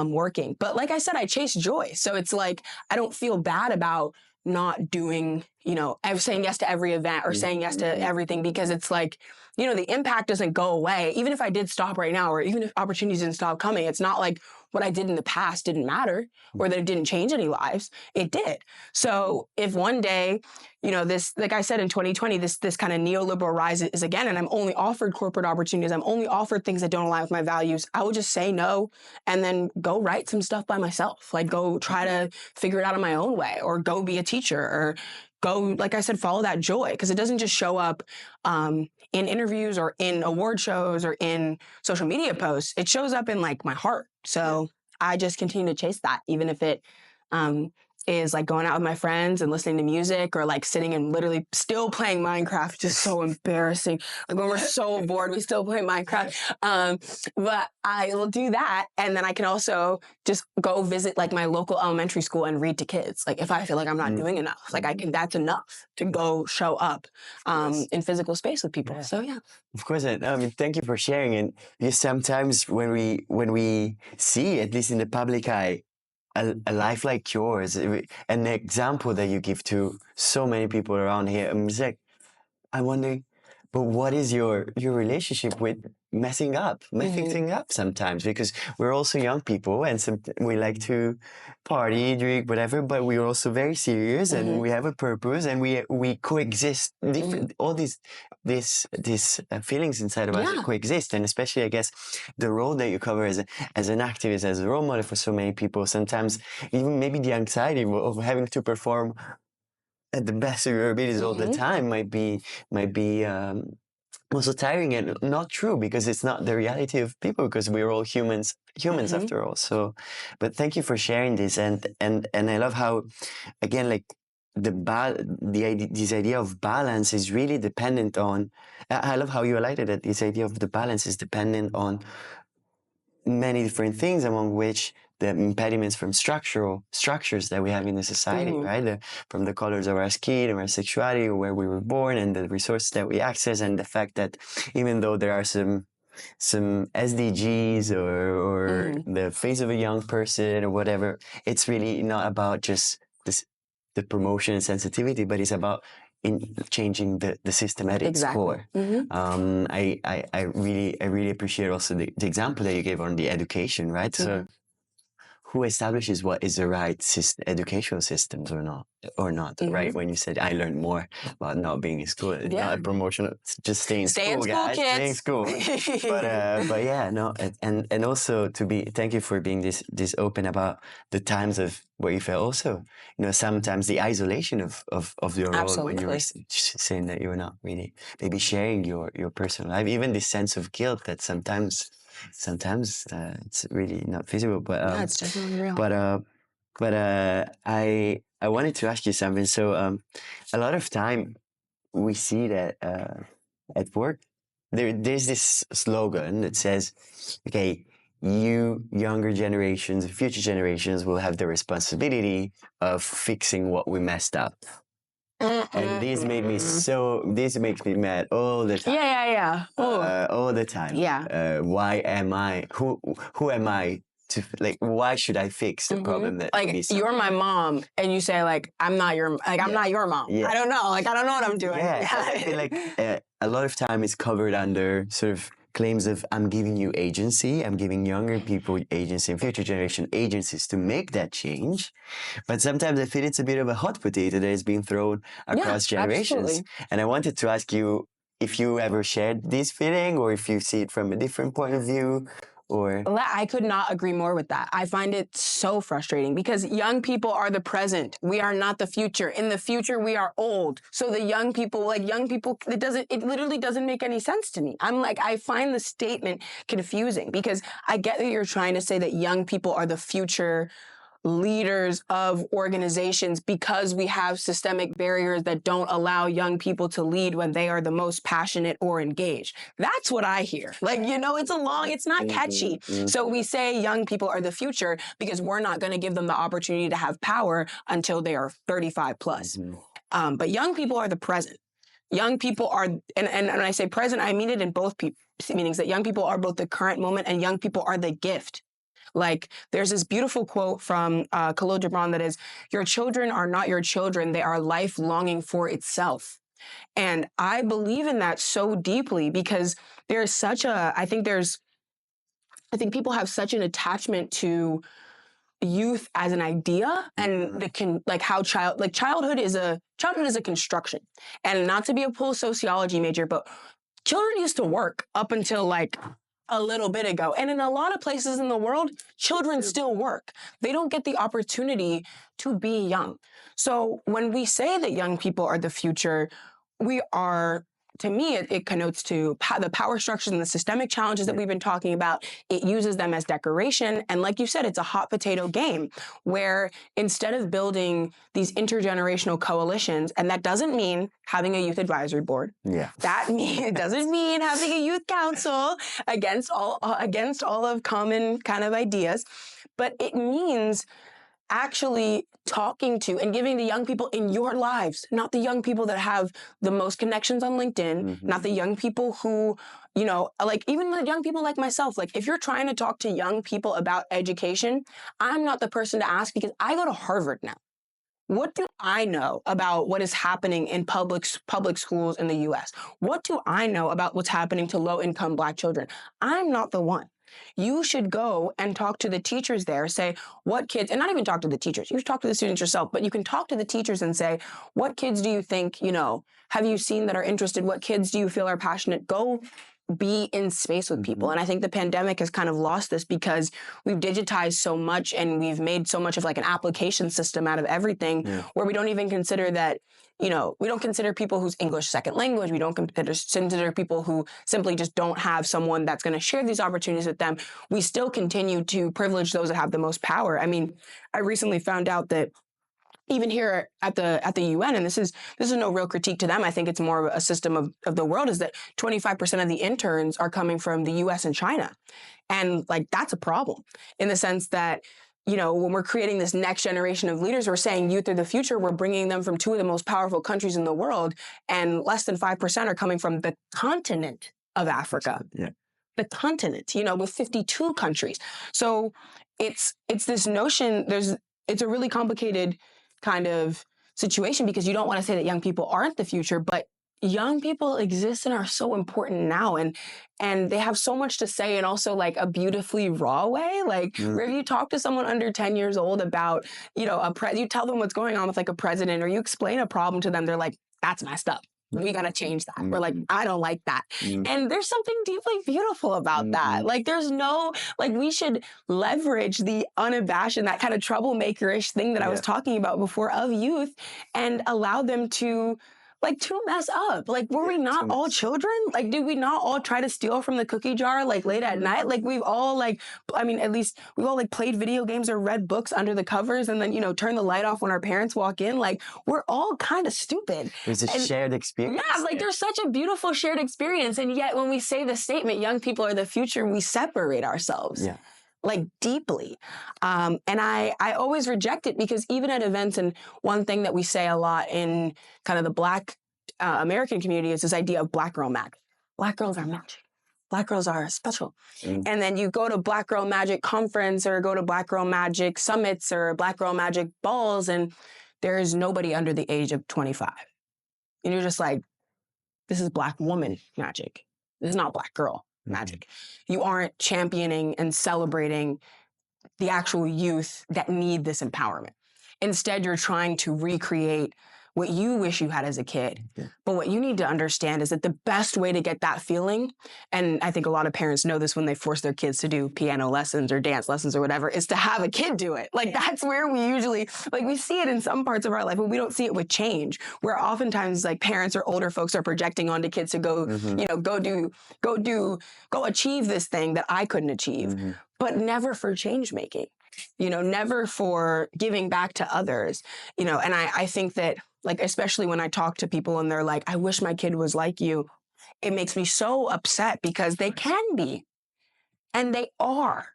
working. But like I said, I chase joy. So it's like, I don't feel bad about not doing, saying yes to every event or saying yes to everything, because it's like, the impact doesn't go away. Even if I did stop right now, or even if opportunities didn't stop coming, it's not like what I did in the past didn't matter or that it didn't change any lives. It did. So if one day, this, like I said, in 2020, this kind of neoliberal rise is again, and I'm only offered corporate opportunities, I'm only offered things that don't align with my values, I will just say no and then go write some stuff by myself. Like go try to figure it out on my own way, or go be a teacher, or go, like I said, follow that joy. Because it doesn't just show up in interviews or in award shows or in social media posts. It shows up in like my heart. So I just continue to chase that, even if it is like going out with my friends and listening to music, or like sitting and literally still playing Minecraft, just so embarrassing. Like when we're so bored, we still play Minecraft. But I will do that. And then I can also just go visit like my local elementary school and read to kids. Like if I feel like I'm not doing enough, like that's enough to go show up in physical space with people. Yeah. So yeah. Of course. I mean, thank you for sharing. And because sometimes when we see, at least in the public eye, a life like yours, an example that you give to so many people around here, I'm wondering, but what is your relationship with messing things up sometimes? Because we're also young people, and we like to party, drink, whatever, but we're also very serious, and we have a purpose, and we coexist. All these feelings inside of us coexist, and especially, I guess, the role that you cover as an activist, as a role model for so many people. Sometimes even maybe the anxiety of having to perform at the best of your abilities all the time might be also tiring, and not true, because it's not the reality of people, because we're all humans after all. So, but thank you for sharing this, and I love how, again, like this idea of balance is really dependent on. I love how you highlighted that this idea of the balance is dependent on many different things, among which the impediments from structures that we have in the society, right? From the colors of our skin, or our sexuality, or where we were born, and the resources that we access, and the fact that even though there are some SDGs or the face of a young person or whatever, it's really not about just the promotion and sensitivity, but it's about in changing the system at its core. I really appreciate also the example that you gave on the education, right? So who establishes what is the right educational systems or not, right? When you said I learned more about not being in school, not a promotion, just stay in school, guys, kids. Stay in school. but yeah, no, and also thank you for being this open about the times of where you felt also, sometimes the isolation of your role, when you were saying that you were not really maybe sharing your personal life, even this sense of guilt that sometimes it's really not feasible, but it's definitely real. But I wanted to ask you something. So a lot of time we see that at work there's this slogan that says, okay, you younger generations, future generations will have the responsibility of fixing what we messed up. And this makes me mad all the time. Yeah. All the time. Yeah. Why am I? Who am I to why should I fix the problem that you're my mom, and you say like I'm not your mom. Yeah. I don't know. I don't know what I'm doing. Yeah. I feel like a lot of time is covered under sort of claims of I'm giving you agency, I'm giving younger people agency and future generation agencies to make that change. But sometimes I feel it's a bit of a hot potato that is being thrown across generations. Absolutely. And I wanted to ask you if you ever shared this feeling, or if you see it from a different point of view. I could not agree more with that. I find it so frustrating, because young people are the present. We are not the future. In the future, we are old. So the young people, it literally doesn't make any sense to me. I find the statement confusing, because I get that you're trying to say that young people are the future leaders of organizations, because we have systemic barriers that don't allow young people to lead when they are the most passionate or engaged. That's what I hear. It's not catchy. So we say young people are the future because we're not going to give them the opportunity to have power until they are 35 plus. But young people are the present. Young people are, and when I say present, I mean it in both meanings, that young people are both the current moment, and young people are the gift. Like, there's this beautiful quote from Khalil Gibran that is, "Your children are not your children. They are life longing for itself." And I believe in that so deeply because there's such a, I think people have such an attachment to youth as an idea and childhood is a construction. And not to be a full sociology major, but children used to work up until like a little bit ago. And in a lot of places in the world, children still work. They don't get the opportunity to be young. So when we say that young people are the future, we are, to me, it connotes to the power structures and the systemic challenges that we've been talking about. It uses them as decoration. And like you said, it's a hot potato game where instead of building these intergenerational coalitions, and that doesn't mean having a youth advisory board. Yeah. It doesn't mean having a youth council against all of common kind of ideas, but it means actually talking to and giving the young people in your lives, not the young people that have the most connections on LinkedIn, not the young people who, like even the young people like myself. Like if you're trying to talk to young people about education, I'm not the person to ask because I go to Harvard now. What do I know about what is happening in public schools in the US? What do I know about what's happening to low-income Black children? I'm not the one. You should go and talk to the teachers there, say what kids, and not even talk to the teachers. You should talk to the students yourself, but you can talk to the teachers and say, what kids do you think, have you seen that are interested? What kids do you feel are passionate? Go be in space with people. And I think the pandemic has kind of lost this because we've digitized so much and we've made so much of like an application system out of everything where we don't even consider that, we don't consider people whose English second language. We don't consider people who simply just don't have someone that's going to share these opportunities with them. We still continue to privilege those that have the most power. I mean, I recently found out that even here at the UN, and this is no real critique to them. I think it's more a system of the world, is that 25% of the interns are coming from the US and China. And like, that's a problem in the sense that, when we're creating this next generation of leaders, we're saying youth are the future. We're bringing them from two of the most powerful countries in the world, and less than 5% are coming from the continent of Africa. Yeah. The continent, with 52 countries. So it's this notion, it's a really complicated kind of situation because you don't want to say that young people aren't the future, but young people exist and are so important now, and they have so much to say, and also like a beautifully raw way. Like where you talk to someone under 10 years old about, you tell them what's going on with like a president, or you explain a problem to them, they're like, that's messed up. We got to change that. We're like, I don't like that. And there's something deeply beautiful about that. Like we should leverage the unabashed and that kind of troublemaker-ish thing that I was talking about before of youth and allow them to mess up. Like, were we not all children? Like, did we not all try to steal from the cookie jar, like, late at night? Like, we've all, at least we've all, played video games or read books under the covers and then, turn the light off when our parents walk in. Like, we're all kind of stupid. There's a shared experience. Yeah, there's such a beautiful shared experience. And yet, when we say the statement, young people are the future, we separate ourselves. Yeah. Deeply. And I always reject it because even at events, and one thing that we say a lot in kind of the Black American community is this idea of Black girl magic. Black girls are magic. Black girls are special. And then you go to Black Girl Magic conference or go to Black Girl Magic summits or Black Girl Magic balls, and there is nobody under the age of 25. And you're just like, this is Black woman magic. This is not Black girl magic. You aren't championing and celebrating the actual youth that need this empowerment. Instead, you're trying to recreate what you wish you had as a kid. Yeah. But what you need to understand is that the best way to get that feeling, and I think a lot of parents know this when they force their kids to do piano lessons or dance lessons or whatever, is to have a kid do it. That's where we usually, we see it in some parts of our life, but we don't see it with change, where oftentimes parents or older folks are projecting onto kids to go, go achieve this thing that I couldn't achieve, but never for change making. Never for giving back to others, and I think that, especially when I talk to people and they're like, I wish my kid was like you, it makes me so upset because they can be, and they are.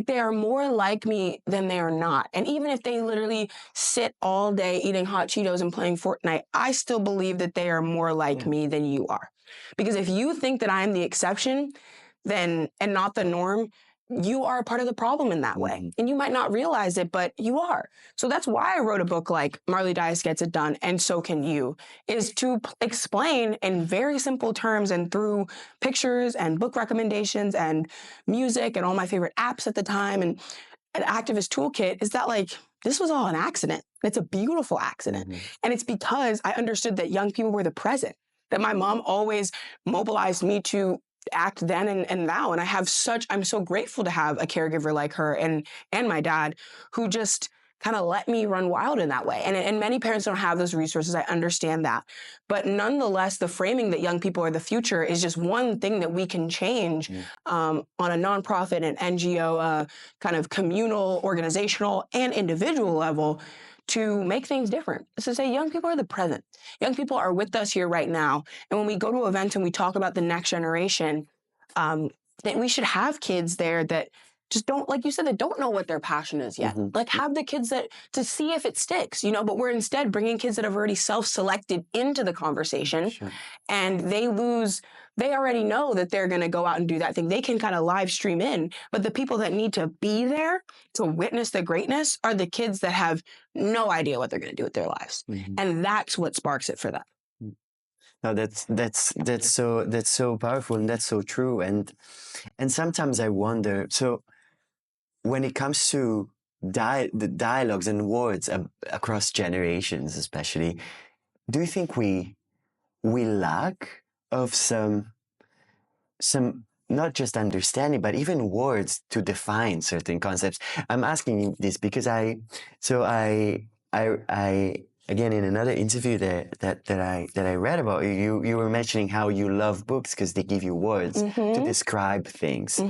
They are more like me than they are not. And even if they literally sit all day eating hot Cheetos and playing Fortnite, I still believe that they are more like me than you are. Because if you think that I am the exception, and not the norm, you are a part of the problem in that way. And you might not realize it, but you are. So that's why I wrote a book like Marley Dias Gets It Done, and So Can You, is to explain in very simple terms and through pictures and book recommendations and music and all my favorite apps at the time and an activist toolkit, is that like, this was all an accident. It's a beautiful accident. And it's because I understood that young people were the present, that my mom always mobilized me to act then and now. And I'm so grateful to have a caregiver like her and my dad, who just kind of let me run wild in that way. And many parents don't have those resources. I understand that. But nonetheless, the framing that young people are the future is just one thing that we can change on a nonprofit and NGO kind of communal, organizational, and individual level to make things different. It's to say young people are the present. Young people are with us here right now. And when we go to events and we talk about the next generation, that we should have kids there that just don't, like you said, that don't know what their passion is yet. Like have the kids that to see if it sticks, but we're instead bringing kids that have already self-selected into the conversation and they already know that they're going to go out and do that thing. They can kind of live stream in, but the people that need to be there to witness the greatness are the kids that have no idea what they're going to do with their lives. And that's what sparks it for them. No, that's so powerful, and that's so true. And sometimes I wonder, so when it comes to the dialogues and words across generations, especially, do you think we lack of some not just understanding, but even words to define certain concepts? I'm asking you this because I again, in another interview that I read about you, you were mentioning how you love books because they give you words to describe things.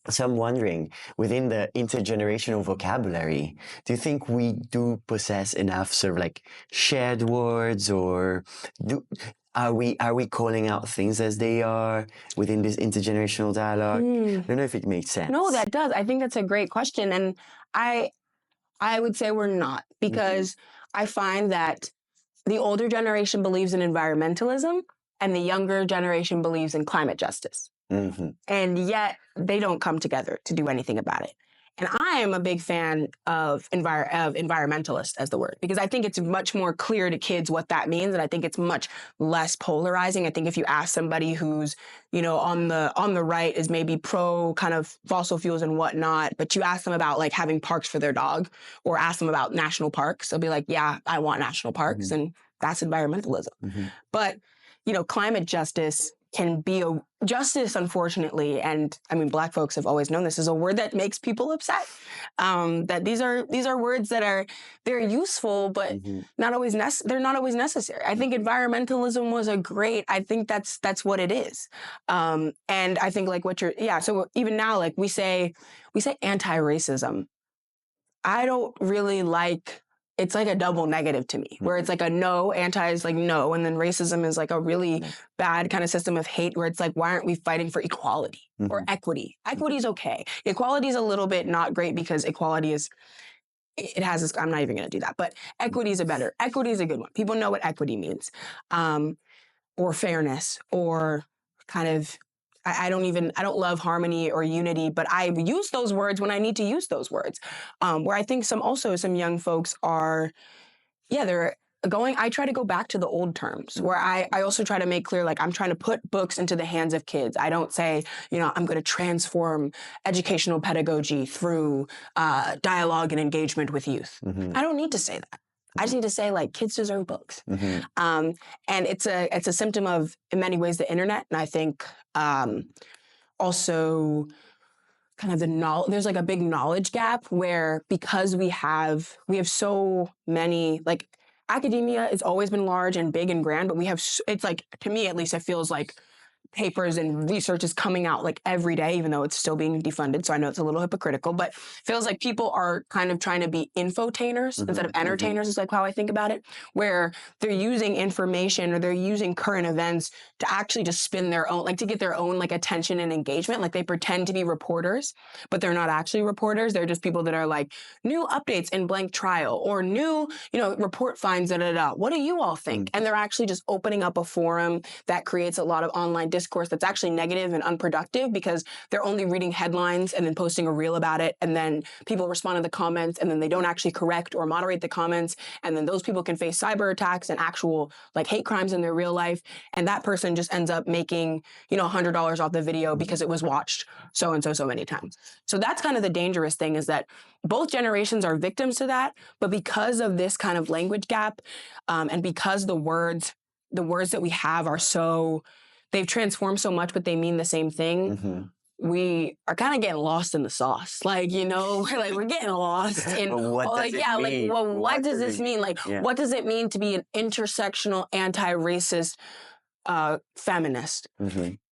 So I'm wondering, within the intergenerational vocabulary, do you think we do possess enough sort of like shared words, or are we calling out things as they are within this intergenerational dialogue? I don't know if it makes sense. No, that does. I think that's a great question. And I would say we're not, because I find that the older generation believes in environmentalism and the younger generation believes in climate justice. And yet they don't come together to do anything about it. And I am a big fan of environmentalist as the word, because I think it's much more clear to kids what that means. And I think it's much less polarizing. I think if you ask somebody who's, on the right is maybe pro kind of fossil fuels and whatnot, but you ask them about like having parks for their dog or ask them about national parks, they'll be like, yeah, I want national parks. And that's environmentalism. But, climate justice can be a justice, unfortunately. And I mean, Black folks have always known this is a word that makes people upset. That these are words that they're useful, but not always they're not always necessary. I think environmentalism was I think that's what it is. And I think like so even now, like we say anti-racism. I don't really like, it's like a double negative to me, where it's like a no, anti is like no, and then racism is like a really bad kind of system of hate, where it's like, why aren't we fighting for equality or equity? Equity is okay. Equality is a little bit not great, because equality is, it has this, I'm not even going to do that, but equity is equity is a good one. People know what equity means, or fairness, or kind of, I don't love harmony or unity, but I use those words when I need to use those words. Where I think some young folks are, I try to go back to the old terms, where I also try to make clear, like, I'm trying to put books into the hands of kids. I don't say, I'm going to transform educational pedagogy through dialogue and engagement with youth. I don't need to say that. I just need to say, like, kids deserve books. And it's a symptom of, in many ways, the internet. And I think also kind of there's like a big knowledge gap, where because we have so many, like, academia has always been large and big and grand, but it's like, to me at least, it feels like papers and research is coming out like every day, even though it's still being defunded. So I know it's a little hypocritical, but feels like people are kind of trying to be infotainers instead of entertainers, is like how I think about it, where they're using information or they're using current events to actually just spin their own, like to get their own like attention and engagement. Like they pretend to be reporters, but they're not actually reporters. They're just people that are like, new updates in blank trial, or new, report finds, What do you all think? And they're actually just opening up a forum that creates a lot of online discourse discourse that's actually negative and unproductive because they're only reading headlines and then posting a reel about it. And then people respond to the comments and then they don't actually correct or moderate the comments. And then those people can face cyber attacks and actual like hate crimes in their real life. And that person just ends up making, $100 off the video because it was watched so many times. So that's kind of the dangerous thing, is that both generations are victims to that. But because of this kind of language gap, and because the words that we have they've transformed so much, but they mean the same thing. We are kind of getting lost in the sauce. Like, we're getting lost in, what does this mean? Like, what does it mean to be an intersectional, anti-racist, feminist?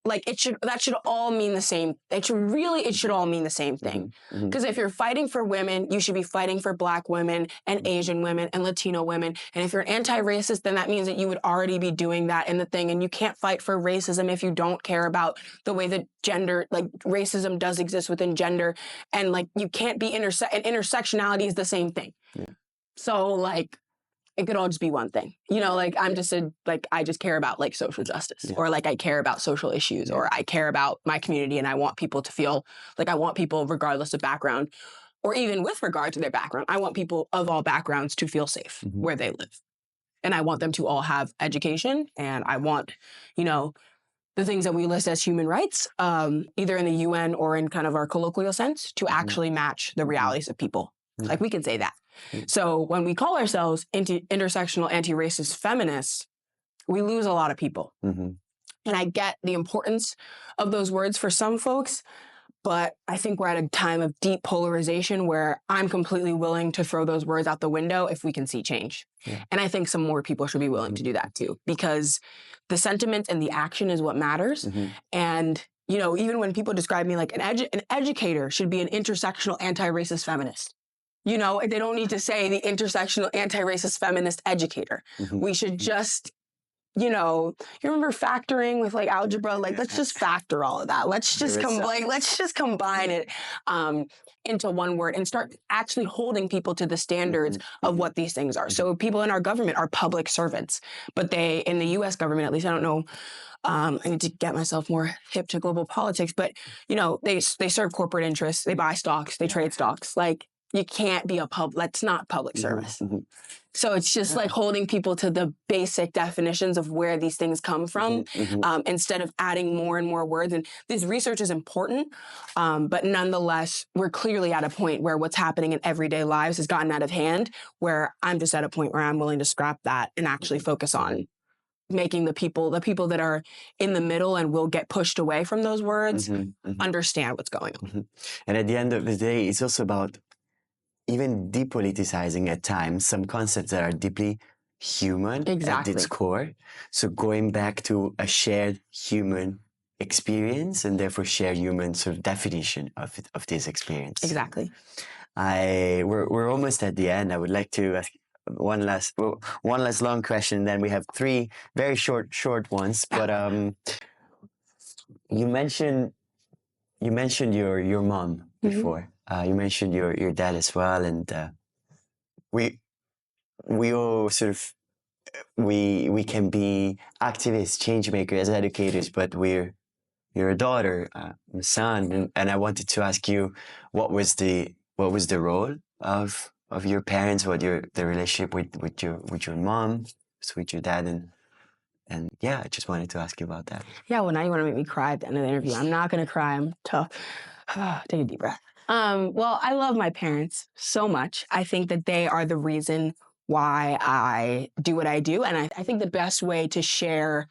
Like that should all mean the same. It should all mean the same thing. Because if you're fighting for women, you should be fighting for Black women and Asian women and Latino women. And if you're anti-racist, then that means that you would already be doing that in the thing. And you can't fight for racism if you don't care about the way that gender, like racism does exist within gender. And like, you can't be and intersectionality is the same thing. Yeah. So like, it could all just be one thing. I just care about like social justice, or like I care about social issues, or I care about my community and I want people to feel like, I want people regardless of background, or even with regard to their background, I want people of all backgrounds to feel safe where they live. And I want them to all have education, and I want, the things that we list as human rights, either in the UN or in kind of our colloquial sense, to actually match the realities of people. Like we can say that. So when we call ourselves intersectional, anti-racist feminists, we lose a lot of people. And I get the importance of those words for some folks, but I think we're at a time of deep polarization where I'm completely willing to throw those words out the window if we can see change. And I think some more people should be willing to do that too, because the sentiment and the action is what matters. And, even when people describe me like an educator should be an intersectional, anti-racist feminist. They don't need to say the intersectional, anti-racist feminist educator. We should just, you remember factoring with like algebra? Like, let's just factor all of that. Let's just combine it into one word and start actually holding people to the standards of what these things are. So people in our government are public servants, but in the U.S. government, at least, I don't know, I need to get myself more hip to global politics, but, they serve corporate interests. They buy stocks, they trade stocks. Like, you can't be that's not public service. So it's just like holding people to the basic definitions of where these things come from, instead of adding more and more words. And this research is important, but nonetheless, we're clearly at a point where what's happening in everyday lives has gotten out of hand, where I'm just at a point where I'm willing to scrap that and actually focus on making the people that are in the middle and will get pushed away from those words, understand what's going on. And at the end of the day, it's also about even depoliticizing at times some concepts that are deeply human at its core. So going back to a shared human experience and therefore shared human sort of definition of this experience. Exactly. We're almost at the end. I would like to ask one last long question. Then we have three very short ones. But you mentioned your mom before. You mentioned your dad as well, and we all sort of we can be activists, change makers, as educators, but you're a daughter, a son, and I wanted to ask you what was the role of your parents, the relationship with your mom, with your dad, and yeah, I just wanted to ask you about that. Yeah, well, now you want to make me cry at the end of the interview. I'm not going to cry. I'm tough. Take a deep breath. Well, I love my parents so much. I think that they are the reason why I do what I do. And I think the best way to share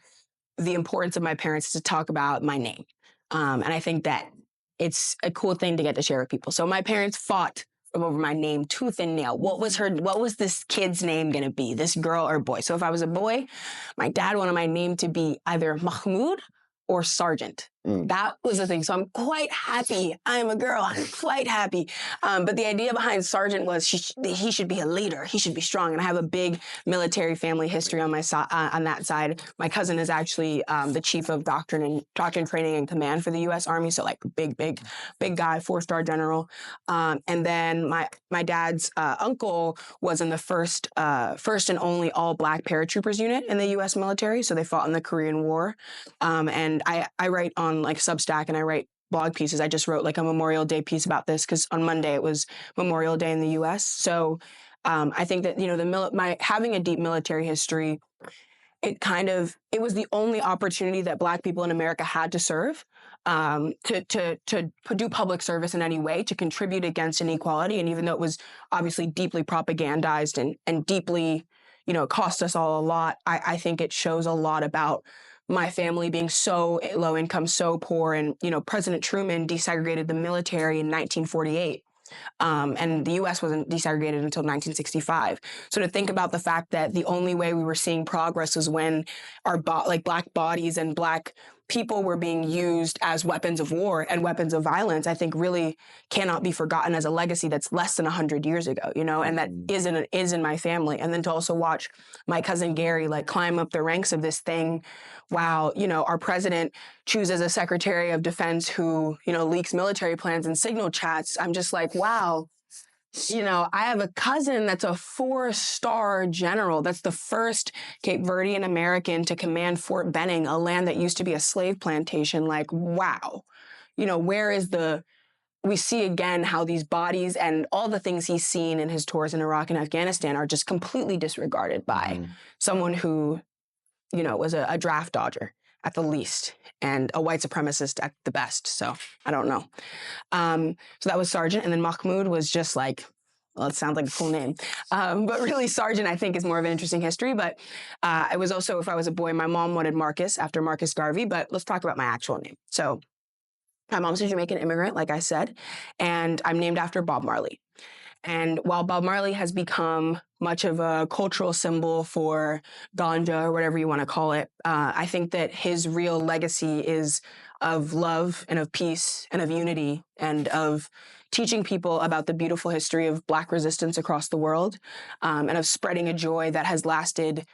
the importance of my parents is to talk about my name. And I think that it's a cool thing to get to share with people. So my parents fought over my name tooth and nail. What was this kid's name going to be, this girl or boy? So if I was a boy, my dad wanted my name to be either Mahmoud or Sergeant. That was the thing. So I'm quite happy. I'm a girl. I'm quite happy. But the idea behind sergeant was he should be a leader. He should be strong. And I have a big military family history on my on that side. My cousin is actually the chief of doctrine training and command for the U.S. Army. So like big guy, 4-star general. And then my dad's uncle was in the first and only all black paratroopers unit in the U.S. military. So they fought in the Korean War. And I write on like Substack and I write blog pieces. I just wrote like a Memorial Day piece about this because on Monday it was Memorial Day in the U.S. So I think that, you know, my having a deep military history, it was the only opportunity that Black people in America had to serve, to do public service in any way, to contribute against inequality. And even though it was obviously deeply propagandized and deeply, you know, cost us all a lot, I think it shows a lot about my family being so low income, so poor. And, you know, President Truman desegregated the military in 1948. And the U.S. wasn't desegregated until 1965. So to think about the fact that the only way we were seeing progress was when our Black bodies and Black people were being used as weapons of war and weapons of violence, I think really cannot be forgotten as a legacy that's less than 100 years ago, you know, and that is in my family. And then to also watch my cousin Gary like climb up the ranks of this thing while, you know, our president chooses a secretary of defense who, you know, leaks military plans and signal chats. I'm just like, wow. You know, I have a cousin that's a 4-star general. That's the first Cape Verdean American to command Fort Benning, a land that used to be a slave plantation. Like, wow. You know, we see again how these bodies and all the things he's seen in his tours in Iraq and Afghanistan are just completely disregarded by someone who, you know, was a draft dodger at the least and a white supremacist at the best. So I don't know. So that was Sergeant. And then Mahmoud was just like, well, it sounds like a cool name. But really Sergeant, I think, is more of an interesting history. But I was also, if I was a boy, my mom wanted Marcus after Marcus Garvey. But let's talk about my actual name. So my mom's a Jamaican immigrant, like I said, and I'm named after Bob Marley. And while Bob Marley has become much of a cultural symbol for ganja or whatever you want to call it, I think that his real legacy is of love and of peace and of unity and of teaching people about the beautiful history of Black resistance across the world, and of spreading a joy that has lasted,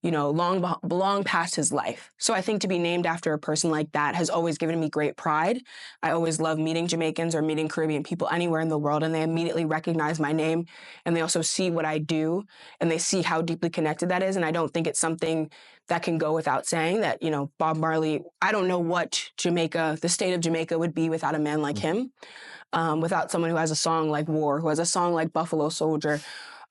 you know, long past his life. So I think to be named after a person like that has always given me great pride. I always love meeting Jamaicans or meeting Caribbean people anywhere in the world, and they immediately recognize my name, and they also see what I do, and they see how deeply connected that is. And I don't think it's something that can go without saying that, you know, Bob Marley, I don't know what Jamaica, the state of Jamaica would be without a man like him, without someone who has a song like War, who has a song like Buffalo Soldier,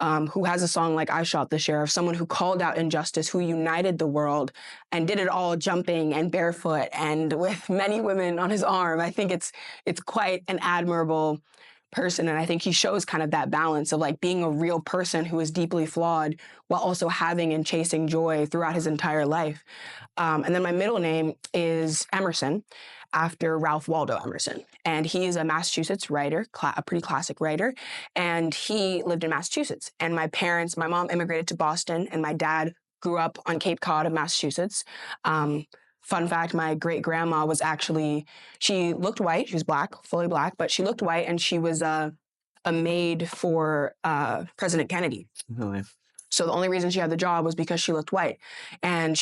who has a song like I Shot the Sheriff, someone who called out injustice, who united the world and did it all jumping and barefoot and with many women on his arm. I think it's quite an admirable person. And I think he shows kind of that balance of like being a real person who is deeply flawed while also having and chasing joy throughout his entire life. And then my middle name is Emerson, after Ralph Waldo Emerson. And he is a Massachusetts writer, a pretty classic writer. And he lived in Massachusetts. And my mom immigrated to Boston, and my dad grew up on Cape Cod of Massachusetts. Fun fact, my great-grandma was she looked white. She was Black, fully Black, but she looked white, and she was a maid for President Kennedy. Oh, yeah. So the only reason she had the job was because she looked white. And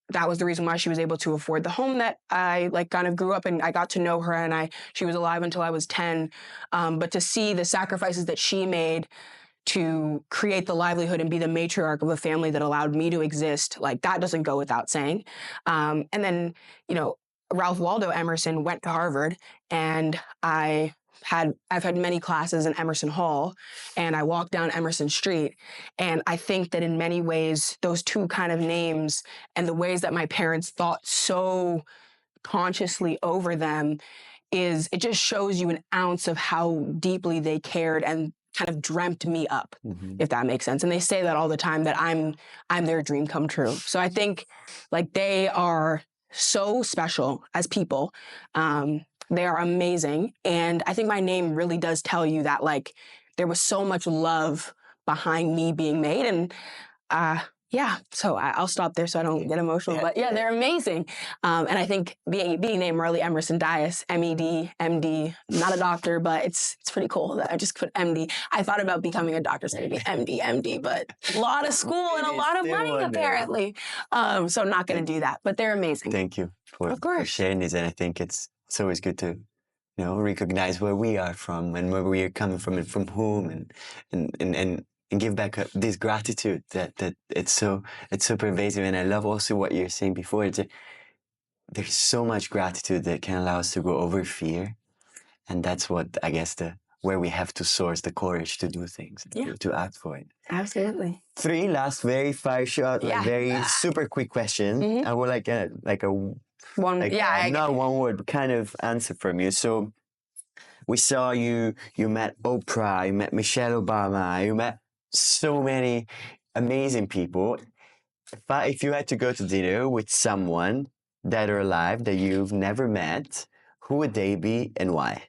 that was the reason why she was able to afford the home that I like kind of grew up in. I got to know her, and she was alive until I was 10. But to see the sacrifices that she made to create the livelihood and be the matriarch of a family that allowed me to exist, like that doesn't go without saying. And then, you know, Ralph Waldo Emerson went to Harvard, and I've had many classes in Emerson Hall, and I walked down Emerson Street. And I think that in many ways, those two kind of names and the ways that my parents thought so consciously over them it just shows you an ounce of how deeply they cared and kind of dreamt me up, if that makes sense. And they say that all the time, that I'm their dream come true. So I think like they are so special as people. They are amazing. And I think my name really does tell you that like there was so much love behind me being made. And Yeah, so I'll stop there so I don't get emotional. But yeah, they're amazing. And I think being named Marley Emerson Dias, MED, MD, not a doctor, but it's pretty cool that I just put MD. I thought about becoming a doctor, so maybe MD, but a lot of school and a lot of money apparently. So I'm not going to do that, but they're amazing. Thank you for sharing this. And I think it's always good to, recognize where we are from and where we are coming from and from whom and give back this gratitude that it's so pervasive. And I love also what you're saying before. There's so much gratitude that can allow us to go over fear. And that's what, I guess, where we have to source the courage to do things, to act for it. Absolutely. 3 last very fire shot, very super quick question. I would like a not one word, but kind of answer from you. So we saw you met Oprah, you met Michelle Obama, you met so many amazing people. If you had to go to dinner with someone dead or alive that you've never met, who would they be and why?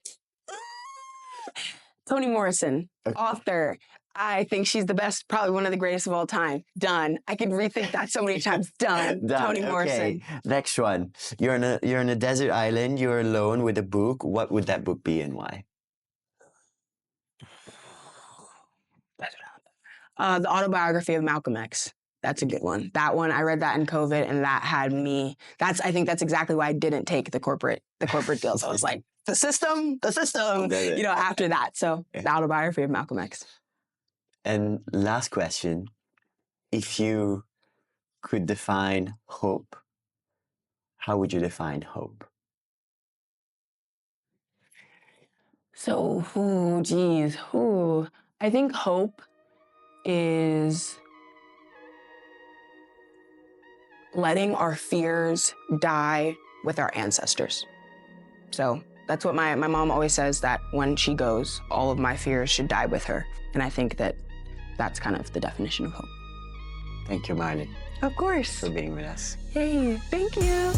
Toni Morrison, author. I think she's the best, probably one of the greatest of all time. Done. I could rethink that so many times. Done. Toni Morrison. Next one. You're in a desert island. You're alone with a book. What would that book be and why? The autobiography of Malcolm X. That's a good one. That one, I read that in COVID, and that had me. I think that's exactly why I didn't take the corporate deals. I was like, the system. After that. So the autobiography of Malcolm X. And last question: if you could define hope, how would you define hope? So, I think hope is letting our fears die with our ancestors. So that's what my mom always says, that when she goes, all of my fears should die with her. And I think that's kind of the definition of hope. Thank you, Marley. Of course. For being with us. Hey, thank you.